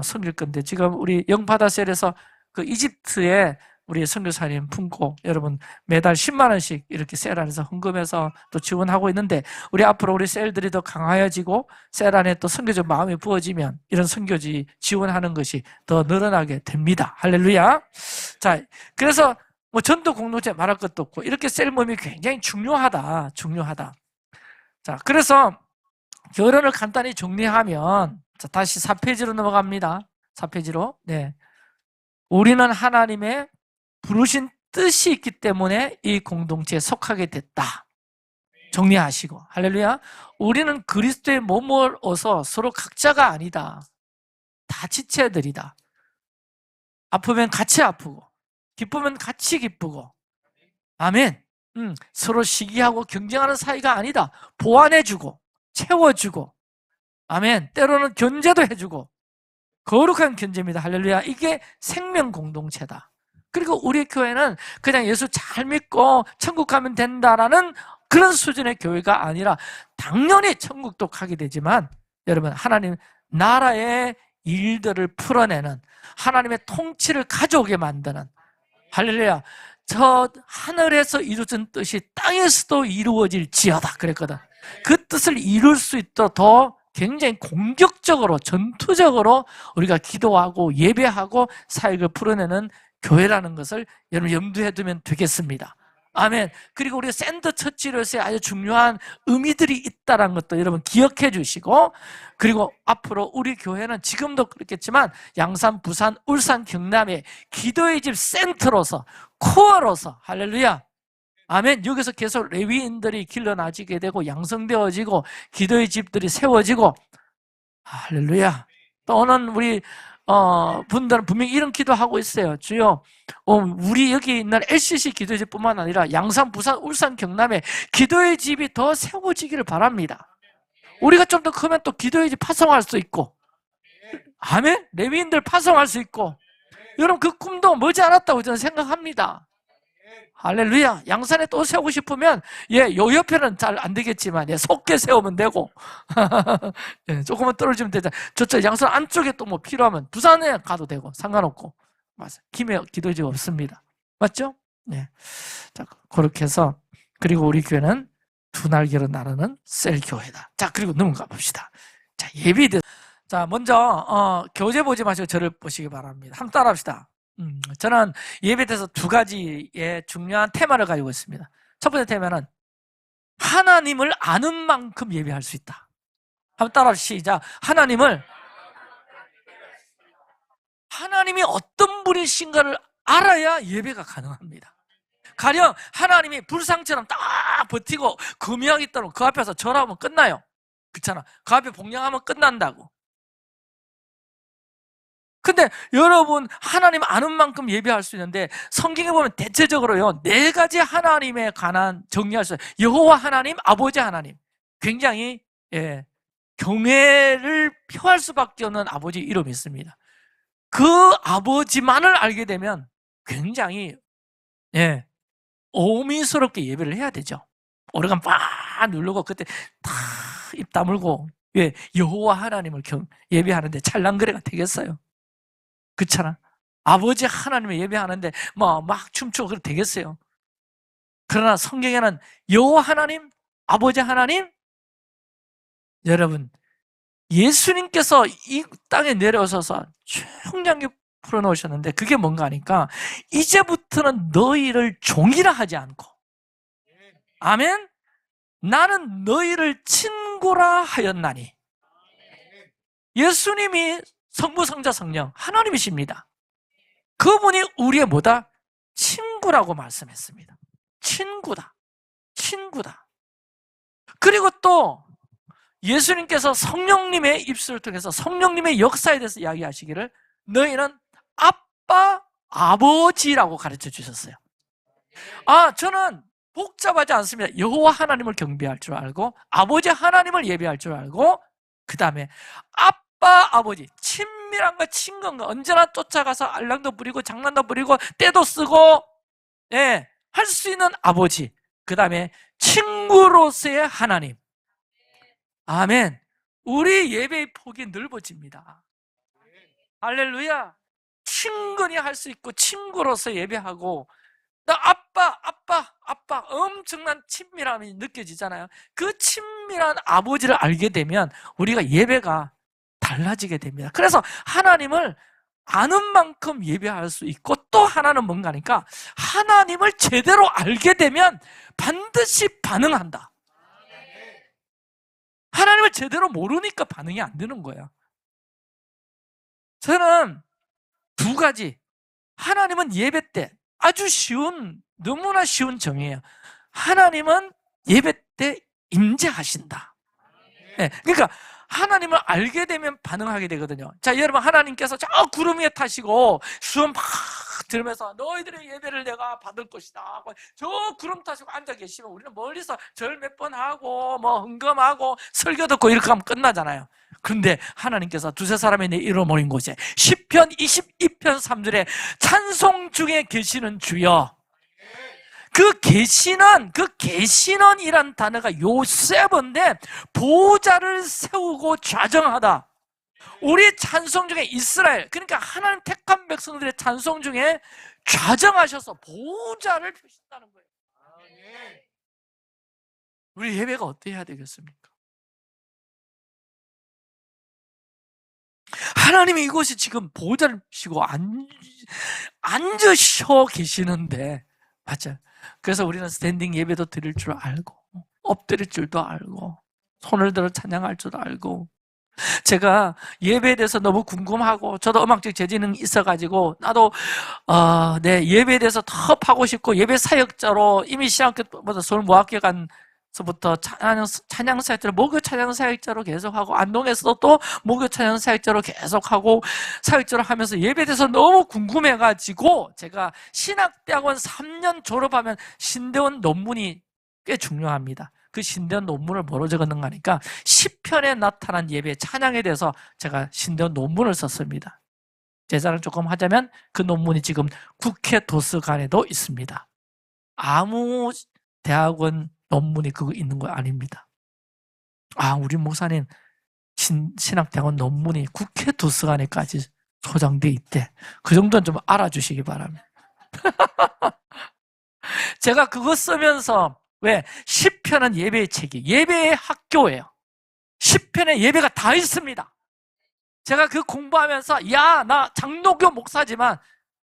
Speaker 1: 섬길 건데 지금 우리 영바다 셀에서 그 이집트에 우리 선교사님 품고 여러분 매달 10만 원씩 이렇게 셀 안에서 헌금해서 또 지원하고 있는데 우리 앞으로 우리 셀들이 더 강화해지고 셀 안에 또 선교적 마음이 부어지면 이런 선교지 지원하는 것이 더 늘어나게 됩니다. 할렐루야. 자, 그래서 뭐 전도 공동체 말할 것도 없고 이렇게 셀 모임이 굉장히 중요하다. 자, 그래서 결론을 간단히 정리하면 자, 다시 4페이지로 넘어갑니다. 4페이지로. 네. 우리는 하나님의 부르신 뜻이 있기 때문에 이 공동체에 속하게 됐다. 정리하시고. 할렐루야. 우리는 그리스도의 몸을 얻어 서로 각자가 아니다. 다 지체들이다. 아프면 같이 아프고 기쁘면 같이 기쁘고. 아멘. 서로 시기하고 경쟁하는 사이가 아니다. 보완해주고 채워주고 아멘. 때로는 견제도 해주고 거룩한 견제입니다. 할렐루야. 이게 생명 공동체다. 그리고 우리 교회는 그냥 예수 잘 믿고 천국 가면 된다라는 그런 수준의 교회가 아니라 당연히 천국도 가게 되지만 여러분 하나님 나라의 일들을 풀어내는 하나님의 통치를 가져오게 만드는 할렐루야. 저 하늘에서 이루어진 뜻이 땅에서도 이루어질지어다 그랬거든. 그 뜻을 이룰 수 있도록 더 굉장히 공격적으로 전투적으로 우리가 기도하고 예배하고 사역을 풀어내는 교회라는 것을 여러분 염두에 두면 되겠습니다. 아멘. 그리고 우리 샌드 처치로서의 아주 중요한 의미들이 있다는 것도 여러분 기억해 주시고 그리고 앞으로 우리 교회는 지금도 그렇겠지만 양산, 부산, 울산, 경남의 기도의 집 센터로서 코어로서 할렐루야. 아멘. 여기서 계속 레위인들이 길러나지게 되고 양성되어지고 기도의 집들이 세워지고 할렐루야. 또는 우리 분들은 분명히 이런 기도하고 있어요. 주여 우리 여기 있는 LCC 기도의 집뿐만 아니라 양산, 부산, 울산, 경남에 기도의 집이 더 세워지기를 바랍니다. 우리가 좀 더 크면 또 기도의 집 파송할 수 있고 아멘. 레위인들 파송할 수 있고 여러분 그 꿈도 머지않았다고 저는 생각합니다. 할렐루야. 양산에 또 세우고 싶으면 요 옆에는 잘 안 되겠지만 속게 세우면 되고 조금만 떨어지면 되잖아. 저쪽 양산 안쪽에 또 뭐 필요하면 부산에 가도 되고 상관없고 맞아. 김해 기도지가 없습니다. 맞죠? 네. 자, 그렇게 해서 그리고 우리 교회는 두 날개로 나르는 셀 교회다. 자, 그리고 넘어가 봅시다. 자, 예비대. 자, 먼저 교재 보지 마시고 저를 보시기 바랍니다. 한번 따라합시다. 저는 예배에서 두 가지의 중요한 테마를 가지고 있습니다. 첫 번째 테마는 하나님을 아는 만큼 예배할 수 있다. 한번 따라 시작. 하나님이 어떤 분이신가를 알아야 예배가 가능합니다. 가령 하나님이 불상처럼 딱 버티고 금이하겠다고 그 앞에서 절하면 끝나요. 그렇잖아. 그 앞에 복양하면 끝난다고. 근데 여러분 하나님 아는 만큼 예배할 수 있는데 성경에 보면 대체적으로요 4가지 하나님에 관한 정리할 수 있어요. 여호와 하나님, 아버지 하나님. 굉장히 경외를 표할 수밖에 없는 아버지 이름이 있습니다. 그 아버지만을 알게 되면 굉장히 어미스럽게 예배를 해야 되죠. 오래간 빡 누르고 그때 다 입 다물고 여호와 하나님을 예배하는데 찰랑거리가 되겠어요? 그렇잖아. 아버지 하나님을 예배하는데 막 춤추고 그래도 되겠어요? 그러나 성경에는 여호와 하나님, 아버지 하나님, 여러분 예수님께서 이 땅에 내려오셔서 총량히 풀어놓으셨는데 그게 뭔가 하니까 이제부터는 너희를 종이라 하지 않고 아멘? 나는 너희를 친구라 하였나니. 예수님이 성부, 성자, 성령 하나님이십니다. 그분이 우리의 뭐다? 친구라고 말씀했습니다. 친구다. 그리고 또 예수님께서 성령님의 입술을 통해서 성령님의 역사에 대해서 이야기하시기를 너희는 아빠, 아버지라고 가르쳐 주셨어요. 저는 복잡하지 않습니다. 여호와 하나님을 경배할 줄 알고 아버지 하나님을 예배할 줄 알고 그 다음에 아빠, 아버지 친밀한가 친근가 언제나 쫓아가서 알랑도 부리고 장난도 부리고 때도 쓰고 할 수 있는 아버지 그 다음에 친구로서의 하나님. 아멘. 우리 예배의 폭이 넓어집니다. 할렐루야. 친근히 할 수 있고 친구로서 예배하고 나 아빠 엄청난 친밀함이 느껴지잖아요. 그 친밀한 아버지를 알게 되면 우리가 예배가 달라지게 됩니다. 그래서 하나님을 아는 만큼 예배할 수 있고 또 하나는 뭔가 하니까 하나님을 제대로 알게 되면 반드시 반응한다. 하나님을 제대로 모르니까 반응이 안 되는 거야. 저는 2가지. 하나님은 예배 때 아주 너무나 쉬운 정의예요. 하나님은 예배 때 임재하신다. 그러니까 하나님을 알게 되면 반응하게 되거든요. 자, 여러분 하나님께서 저 구름 위에 타시고 수음 막 들으면서 너희들의 예배를 내가 받을 것이다. 저 구름 타시고 앉아 계시면 우리는 멀리서 절 몇 번 하고 흥금하고 설교 듣고 이렇게 하면 끝나잖아요. 그런데 하나님께서 2-3사람이 내 이름을 모인 곳에 시편 22편 3절에 찬송 중에 계시는 주여. 그 계시는이란 단어가 요셉인데 보호자를 세우고 좌정하다. 우리 찬송 중에 이스라엘, 그러니까 하나님 택한 백성들의 찬송 중에 좌정하셔서 보호자를 펴신다는 거예요. 우리 예배가 어때야 되겠습니까? 하나님이 이곳에 지금 보호자를 펴시고 앉으셔 계시는데, 맞죠? 그래서 우리는 스탠딩 예배도 드릴 줄 알고 엎드릴 줄도 알고 손을 들어 찬양할 줄도 알고. 제가 예배에 대해서 너무 궁금하고 저도 음악적 재질은 있어가지고 나도 내 예배에 대해서 더 파고 싶고 예배 사역자로 이미 신학교보다 서울모학교 간서부터 찬양 사역자로 목요 찬양 사역자로 계속하고 안동에서도 또 목요 찬양 사역자로 계속하고 사역자로 하면서 예배에 대해서 너무 궁금해가지고 제가 신학대학원 3년 졸업하면 신대원 논문이 꽤 중요합니다. 그 신대원 논문을 뭐로 적었는가 하니까 시편에 나타난 예배 찬양에 대해서 제가 신대원 논문을 썼습니다. 제자를 조금 하자면 그 논문이 지금 국회 도서관에도 있습니다. 아무 대학원 논문이 그거 있는 거 아닙니다. 우리 목사님 신학대학원 논문이 국회 도서관에까지 소장돼 있대. 그 정도는 좀 알아주시기 바랍니다. 제가 그거 쓰면서 왜? 시편은 예배의 책이 예배의 학교예요. 시편에 예배가 다 있습니다. 제가 그 공부하면서 나 장로교 목사지만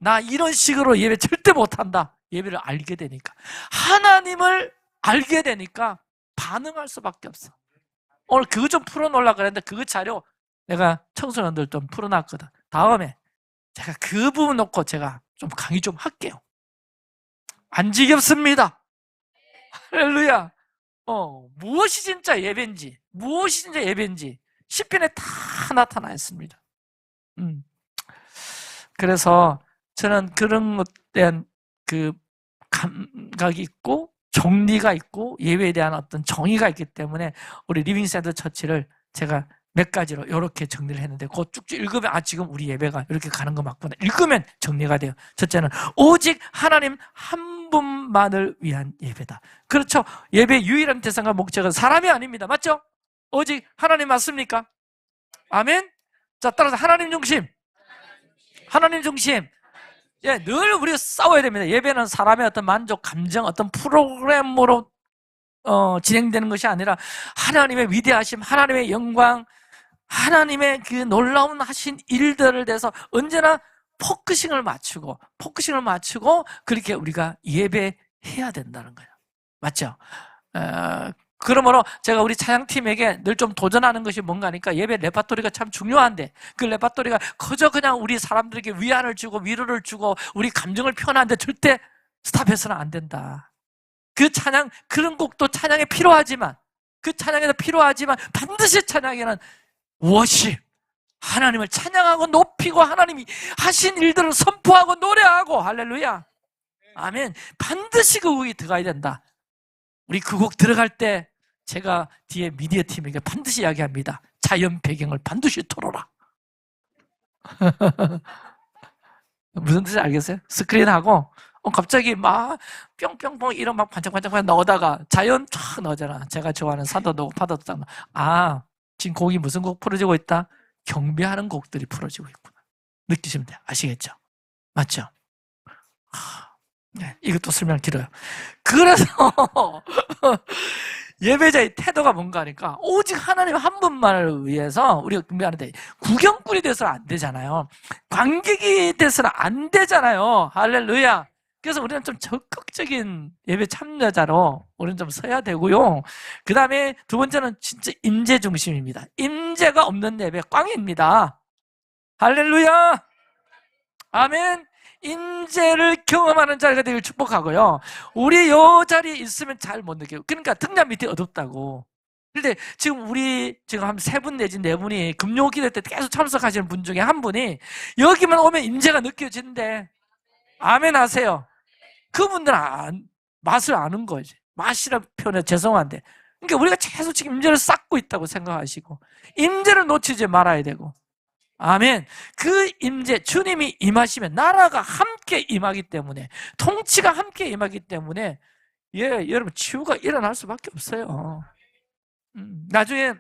Speaker 1: 나 이런 식으로 예배 절대 못한다. 예배를 알게 되니까. 하나님을 알게 되니까 반응할 수밖에 없어. 오늘 그거 좀 풀어놓으려고 그랬는데 그 자료 내가 청소년들 좀 풀어놨거든. 다음에 제가 그 부분 놓고 제가 좀 강의 좀 할게요. 안 지겹습니다. 할렐루야. 무엇이 진짜 예배인지, 무엇이 진짜 예배인지 시편에 다 나타나 있습니다. 그래서 저는 그런 것에 대한 그 감각이 있고 정리가 있고 예배에 대한 어떤 정의가 있기 때문에 우리 리빙센터 처치를 제가 몇 가지로 이렇게 정리를 했는데 그거 쭉쭉 읽으면 지금 우리 예배가 이렇게 가는 거 맞구나. 읽으면 정리가 돼요. 첫째는 오직 하나님 한 분만을 위한 예배다. 그렇죠. 예배의 유일한 대상과 목적은 사람이 아닙니다. 맞죠? 오직 하나님 맞습니까? 아멘. 자, 따라서 하나님 중심. 하나님 중심. 예, 늘 우리가 싸워야 됩니다. 예배는 사람의 어떤 만족, 감정, 어떤 프로그램으로 진행되는 것이 아니라 하나님의 위대하심, 하나님의 영광, 하나님의 그 놀라운 하신 일들을 대해서 언제나 포커싱을 맞추고 그렇게 우리가 예배해야 된다는 거예요. 맞죠? 그러므로 제가 우리 찬양팀에게 늘 좀 도전하는 것이 뭔가 하니까 예배 레파토리가 참 중요한데 그 레파토리가 그저 그냥 우리 사람들에게 위안을 주고 위로를 주고 우리 감정을 표현하는데 절대 스탑해서는 안 된다. 그 찬양, 그런 곡도 찬양에 필요하지만 그 찬양에도 필요하지만 반드시 찬양에는 워십, 하나님을 찬양하고 높이고 하나님이 하신 일들을 선포하고 노래하고 할렐루야. 아멘. 반드시 그 곡이 들어가야 된다. 우리 그 곡 들어갈 때 제가 뒤에 미디어 팀에게 반드시 이야기합니다. 자연 배경을 반드시 틀어라. 무슨 뜻인지 알겠어요? 스크린하고 갑자기 막 뿅뿅뿅 이런 막 반짝반짝 넣어다가 자연 쫙 넣잖아. 제가 좋아하는 사도도 파도도 딱 지금 곡이 무슨 곡 풀어지고 있다? 경배하는 곡들이 풀어지고 있구나. 느끼시면 돼요. 아시겠죠? 맞죠? 네, 이것도 설명 길어요. 그래서 예배자의 태도가 뭔가 하니까 오직 하나님 한 분만을 위해서 우리가 경배하는데 구경꾼이 돼서는 안 되잖아요. 관객이 돼서는 안 되잖아요. 할렐루야. 그래서 우리는 좀 적극적인 예배 참여자로 우리는 좀 서야 되고요. 그 다음에 두 번째는 진짜 임재 중심입니다. 임재가 없는 예배 꽝입니다. 할렐루야. 아멘. 임재를 경험하는 자리가 되길 축복하고요. 우리 이 자리에 있으면 잘 못 느껴요. 그러니까 등잔 밑이 어둡다고. 그런데 지금 우리 지금 한 3분 내지 4분이 금요 기도 때 계속 참석하시는 분 중에 한 분이 여기만 오면 임재가 느껴진대. 아멘 하세요. 그분들은 맛을 아는 거지. 맛이라 표현해 죄송한데. 그러니까 우리가 계속 지금 임재를 쌓고 있다고 생각하시고 임재를 놓치지 말아야 되고. 아멘. 그 임재, 주님이 임하시면 나라가 함께 임하기 때문에 통치가 함께 임하기 때문에 여러분 치유가 일어날 수밖에 없어요. 나중에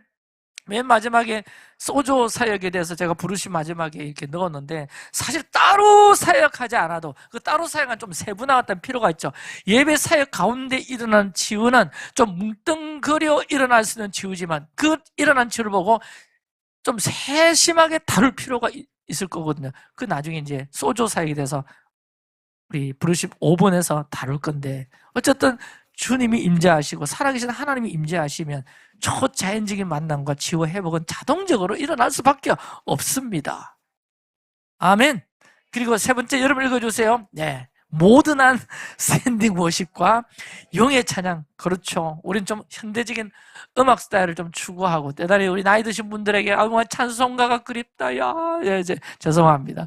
Speaker 1: 맨 마지막에 소조 사역에 대해서 제가 부르신 마지막에 이렇게 넣었는데 사실 따로 사역하지 않아도 그 따로 사역은 좀 세분화했던 필요가 있죠. 예배 사역 가운데 일어난 치유는 좀 뭉뚱그려 일어날 수 있는 치유지만 그 일어난 치유를 보고 좀 세심하게 다룰 필요가 있을 거거든요. 그 나중에 이제 소조 사역에 대해서 우리 부르심 5번에서 다룰 건데 어쨌든 주님이 임재하시고 살아계신 하나님이 임재하시면 초자연적인 만남과 치유 회복은 자동적으로 일어날 수밖에 없습니다. 아멘. 그리고 세 번째 여러분 읽어주세요. 네. 모든한 스탠딩 워십과 영의 찬양. 그렇죠. 우린 좀 현대적인 음악 스타일을 좀 추구하고 대단히 우리 나이 드신 분들에게 찬송가가 그립다. 이제 죄송합니다.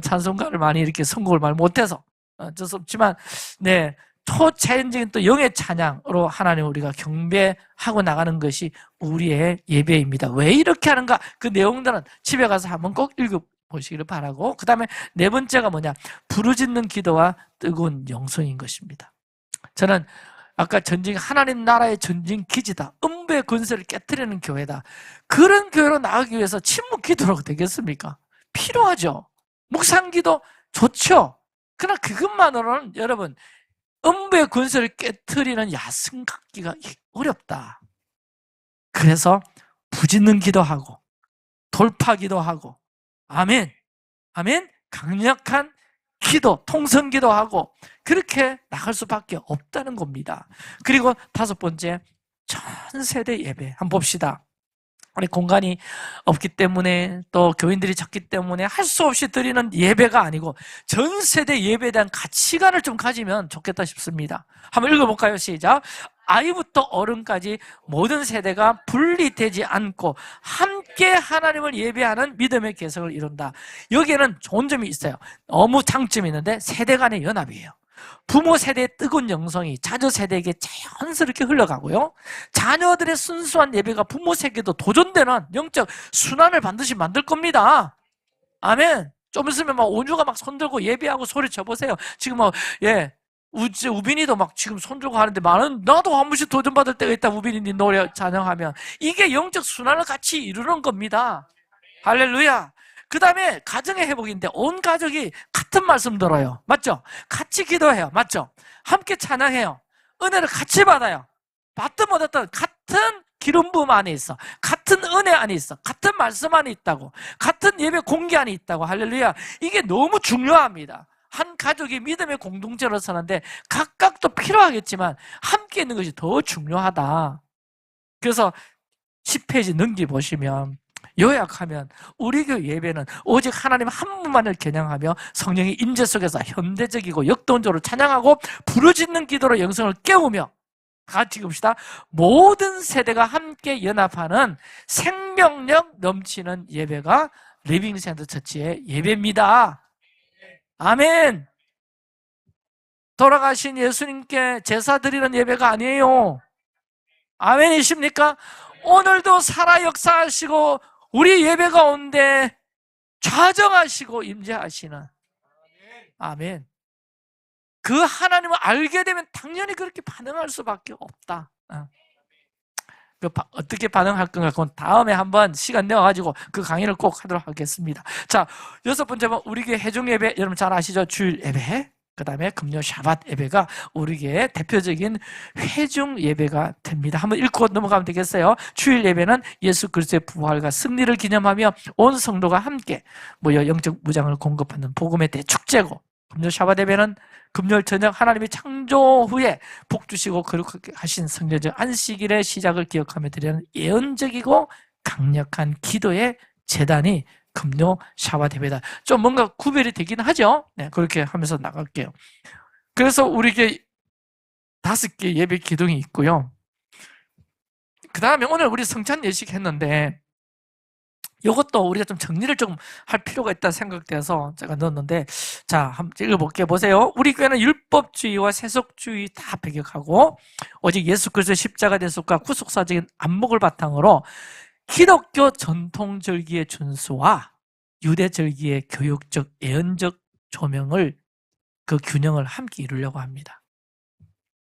Speaker 1: 찬송가를 많이 이렇게 선곡을 많이 못해서 어쩔 수 없지만 네. 초자연적인 또 영의 찬양으로 하나님 우리가 경배하고 나가는 것이 우리의 예배입니다. 왜 이렇게 하는가? 그 내용들은 집에 가서 한번 꼭 읽어보시기를 바라고 그 다음에 네 번째가 뭐냐? 부르짖는 기도와 뜨거운 영성인 것입니다. 저는 아까 전쟁 하나님 나라의 전쟁 기지다. 음부의 권세를 깨트리는 교회다. 그런 교회로 나가기 위해서 침묵 기도라고 되겠습니까? 필요하죠. 묵상 기도 좋죠. 그러나 그것만으로는 여러분 음부의 권세를 깨트리는 야승 갖기가 어렵다. 그래서 부짖는 기도하고 돌파 기도하고 아멘 강력한 기도, 통성기도 하고 그렇게 나갈 수밖에 없다는 겁니다. 그리고 다섯 번째, 전 세대 예배 한번 봅시다. 우리 공간이 없기 때문에 또 교인들이 적기 때문에 할 수 없이 드리는 예배가 아니고 전 세대 예배에 대한 가치관을 좀 가지면 좋겠다 싶습니다. 한번 읽어볼까요? 시작. 아이부터 어른까지 모든 세대가 분리되지 않고 함께 하나님을 예배하는 믿음의 개성을 이룬다. 여기에는 좋은 점이 있어요. 너무 장점이 있는데 세대 간의 연합이에요. 부모 세대의 뜨거운 영성이 자녀 세대에게 자연스럽게 흘러가고요. 자녀들의 순수한 예배가 부모 세대에도 도전되는 영적 순환을 반드시 만들 겁니다. 아멘. 좀 있으면 막 온유가 막 손들고 예배하고 소리 쳐보세요. 지금 막, 우빈이도 막 지금 손들고 하는데 나도 한 번씩 도전받을 때가 있다. 우빈이 노래 찬양하면. 이게 영적 순환을 같이 이루는 겁니다. 할렐루야. 그 다음에 가정의 회복인데 온 가족이 같은 말씀 들어요. 맞죠? 같이 기도해요. 맞죠? 함께 찬양해요. 은혜를 같이 받아요. 받든 못했든 같은 기름 부음 안에 있어. 같은 은혜 안에 있어. 같은 말씀 안에 있다고. 같은 예배 공개 안에 있다고. 할렐루야. 이게 너무 중요합니다. 한 가족이 믿음의 공동체로 사는데 각각도 필요하겠지만 함께 있는 것이 더 중요하다. 그래서 10페이지 넘겨보시면 요약하면 우리 교회 예배는 오직 하나님 한 분만을 겨냥하며 성령의 임재 속에서 현대적이고 역동적으로 찬양하고 부르짖는 기도로 영성을 깨우며 같이 봅시다. 모든 세대가 함께 연합하는 생명력 넘치는 예배가 리빙센터 처치의 예배입니다. 아멘. 돌아가신 예수님께 제사 드리는 예배가 아니에요. 아멘이십니까? 오늘도 살아 역사하시고 우리 예배 가운데 좌정하시고 임재하시는 아멘. 그 하나님을 알게 되면 당연히 그렇게 반응할 수밖에 없다. 어떻게 반응할 건가 그건 다음에 한번 시간 내어가지고 그 강의를 꼭 하도록 하겠습니다. 자, 여섯 번째는 우리 교회 회중 예배, 여러분 잘 아시죠? 주일 예배, 그 다음에 금요 샤밧 예배가 우리 교회의 대표적인 회중 예배가 됩니다. 한번 읽고 넘어가면 되겠어요? 주일 예배는 예수 그리스도의 부활과 승리를 기념하며 온 성도가 함께 모여 영적 무장을 공급하는 복음의 대축제고, 금요 샤밧 예배는 금요일 저녁 하나님이 창조 후에 복 주시고 거룩하게 하신 성령적 안식일의 시작을 기억하며 드리는 예언적이고 강력한 기도의 제단이 금요 샤밧 예배다. 좀 뭔가 구별이 되긴 하죠. 네, 그렇게 하면서 나갈게요. 그래서 우리에게 5개 예배 기둥이 있고요. 그 다음에 오늘 우리 성찬 예식 했는데 이것도 우리가 좀 정리를 좀 할 필요가 있다 생각돼서 제가 넣었는데, 자, 한번 읽어볼게요. 보세요. 우리 교회는 율법주의와 세속주의 다 배격하고 오직 예수 그리스도의 십자가 대속과 구속사적인 안목을 바탕으로 기독교 전통 절기의 준수와 유대 절기의 교육적, 예언적 조명을 그 균형을 함께 이루려고 합니다.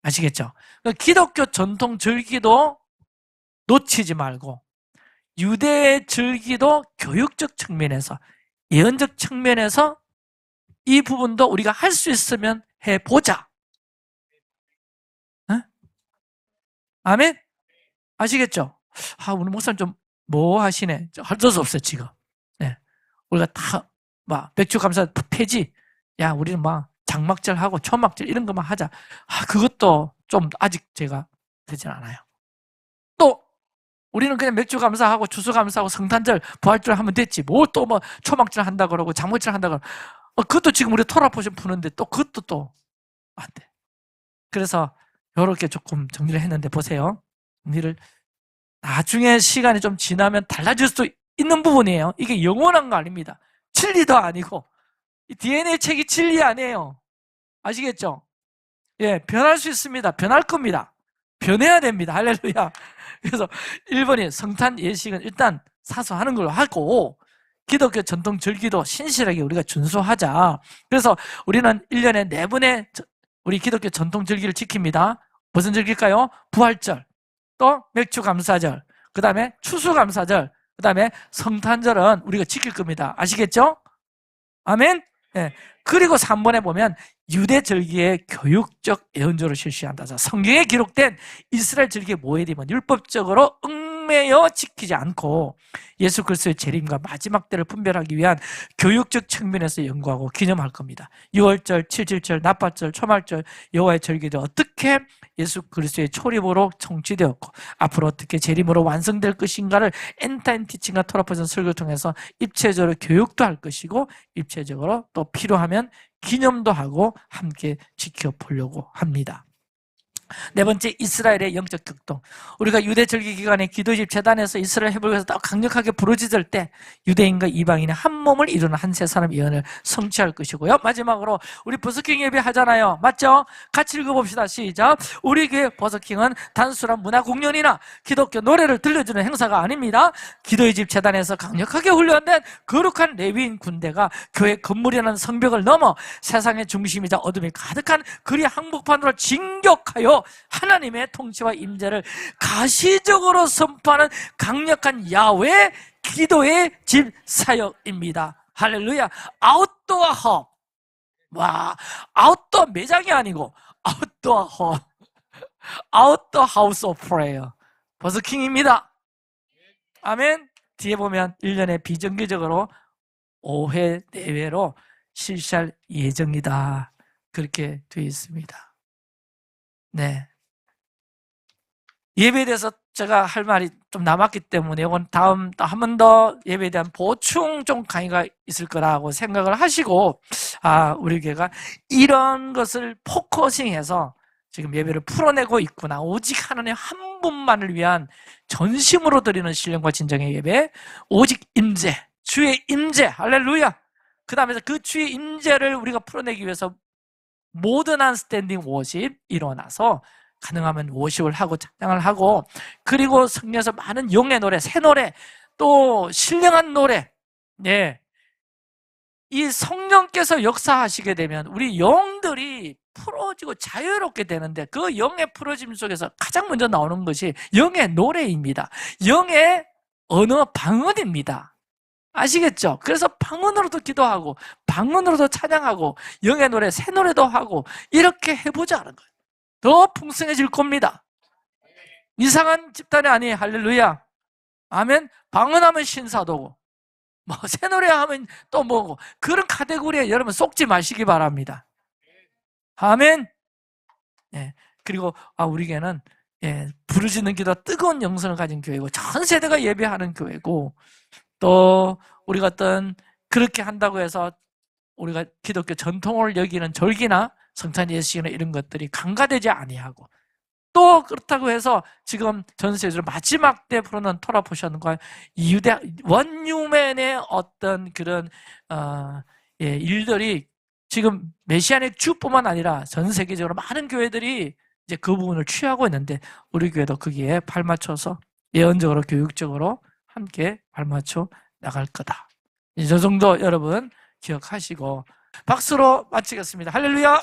Speaker 1: 아시겠죠? 기독교 전통 절기도 놓치지 말고 유대의 절기도 교육적 측면에서, 예언적 측면에서 이 부분도 우리가 할 수 있으면 해보자. 어? 아멘? 아시겠죠? 우리 목사님 좀 뭐 하시네. 할 수 없어요, 지금. 네. 우리가 다, 맥주 감사 폐지. 야, 우리는 장막절 하고 초막절 이런 것만 하자. 그것도 좀 아직 제가 되진 않아요. 또, 우리는 그냥 맥주 감사하고 추수 감사하고 성탄절, 부활절 하면 됐지. 또 초막절 한다 그러고 장막절 한다 그러고. 그것도 지금 우리 토라포션 푸는데 또 그것도 또 안 돼. 그래서 이렇게 조금 정리를 했는데 보세요. 정리를 나중에 시간이 좀 지나면 달라질 수도 있는 부분이에요. 이게 영원한 거 아닙니다. 진리도 아니고 DNA 책이 진리 아니에요. 아시겠죠? 예, 변할 수 있습니다. 변할 겁니다. 변해야 됩니다. 할렐루야. 그래서 1번이 성탄 예식은 일단 사소하는 걸로 하고 기독교 전통 절기도 신실하게 우리가 준수하자. 그래서 우리는 1년에 4번의 우리 기독교 전통 절기를 지킵니다. 무슨 절기일까요? 부활절, 또 맥주 감사절, 그 다음에 추수 감사절, 그 다음에 성탄절은 우리가 지킬 겁니다. 아시겠죠? 아멘? 네. 그리고 3번에 보면 유대 절기의 교육적 예언조를 실시한다. 성경에 기록된 이스라엘 절기의 모해림은 율법적으로 얽매여 지키지 않고 예수 그리스도의 재림과 마지막 때를 분별하기 위한 교육적 측면에서 연구하고 기념할 겁니다. 6월절, 7.7절, 나팔절, 초말절, 여호와의 절기를 어떻게 예수 그리스도의 초림으로 성취되었고 앞으로 어떻게 재림으로 완성될 것인가를 엔타임 티칭과 토라포전 설교를 통해서 입체적으로 교육도 할 것이고 입체적으로 또 필요하면 기념도 하고 함께 지켜보려고 합니다. 네 번째, 이스라엘의 영적 격동. 우리가 유대 절기 기간에 기도집 재단에서 이스라엘 회복을 위해서 더 강력하게 부르짖을 때 유대인과 이방인의 한 몸을 이루는 한 세 사람 예언을 성취할 것이고요. 마지막으로 우리 버스킹 예배 하잖아요. 맞죠? 같이 읽어봅시다. 시작. 우리 교회 버스킹은 단순한 문화 공연이나 기독교 노래를 들려주는 행사가 아닙니다. 기도의 집 재단에서 강력하게 훈련된 거룩한 레위인 군대가 교회 건물이라는 성벽을 넘어 세상의 중심이자 어둠이 가득한 그리 한복판으로 진격하여 하나님의 통치와 임재를 가시적으로 선포하는 강력한 야훼 기도의 집 사역입니다. 할렐루야. 아웃도어 헙. 와, 아웃도어 매장이 아니고 아웃도어 헙. 아웃도어 하우스 오브 프레이어. 버스킹입니다. 아멘. 뒤에 보면 1년에 비정기적으로 5회 내외로 실시할 예정이다. 그렇게 되어 있습니다. 네. 예배에 대해서 제가 할 말이 좀 남았기 때문에 이건 다음 또 한 번 더 예배에 대한 보충 좀 강의가 있을 거라고 생각을 하시고, 우리 교회가 이런 것을 포커싱해서 지금 예배를 풀어내고 있구나. 오직 하나님 한 분만을 위한 전심으로 드리는 신령과 진정의 예배, 오직 임재, 주의 임재, 할렐루야. 그 다음에 그 주의 임재를 우리가 풀어내기 위해서 모던한 스탠딩 워십 일어나서 가능하면 워십을 하고 찬양을 하고, 그리고 성경에서 많은 용의 노래, 새 노래, 또 신령한 노래, 네, 이 성령께서 역사하시게 되면 우리 영들이 풀어지고 자유롭게 되는데, 그 영의 풀어짐 속에서 가장 먼저 나오는 것이 영의 노래입니다. 영의 언어 방언입니다. 아시겠죠? 그래서 방언으로도 기도하고 방언으로도 찬양하고 영의 노래, 새 노래도 하고 이렇게 해보자는 거예요. 더 풍성해질 겁니다. 이상한 집단이 아니에요. 할렐루야. 아멘. 방언하면 신사도고 새 노래 하면 또 뭐고, 그런 카테고리에 여러분 속지 마시기 바랍니다. 아멘. 예. 그리고 우리 교회는 부르짖는 기도, 뜨거운 영성을 가진 교회고 전 세대가 예배하는 교회고, 또 우리가 어떤 그렇게 한다고 해서 우리가 기독교 전통을 여기는 절기나 성찬 예식이나 이런 것들이 강가되지 아니하고, 또 그렇다고 해서 지금 전 세계적으로 마지막 때 풀어놓은 토라포션과 유대 원유맨의 어떤 그런 일들이 지금 메시아닉 주뿐만 아니라 전 세계적으로 많은 교회들이 이제 그 부분을 취하고 있는데, 우리 교회도 거기에 발맞춰서 예언적으로 교육적으로 함께 발맞춰 나갈 거다. 이 정도 여러분 기억하시고 박수로 마치겠습니다. 할렐루야.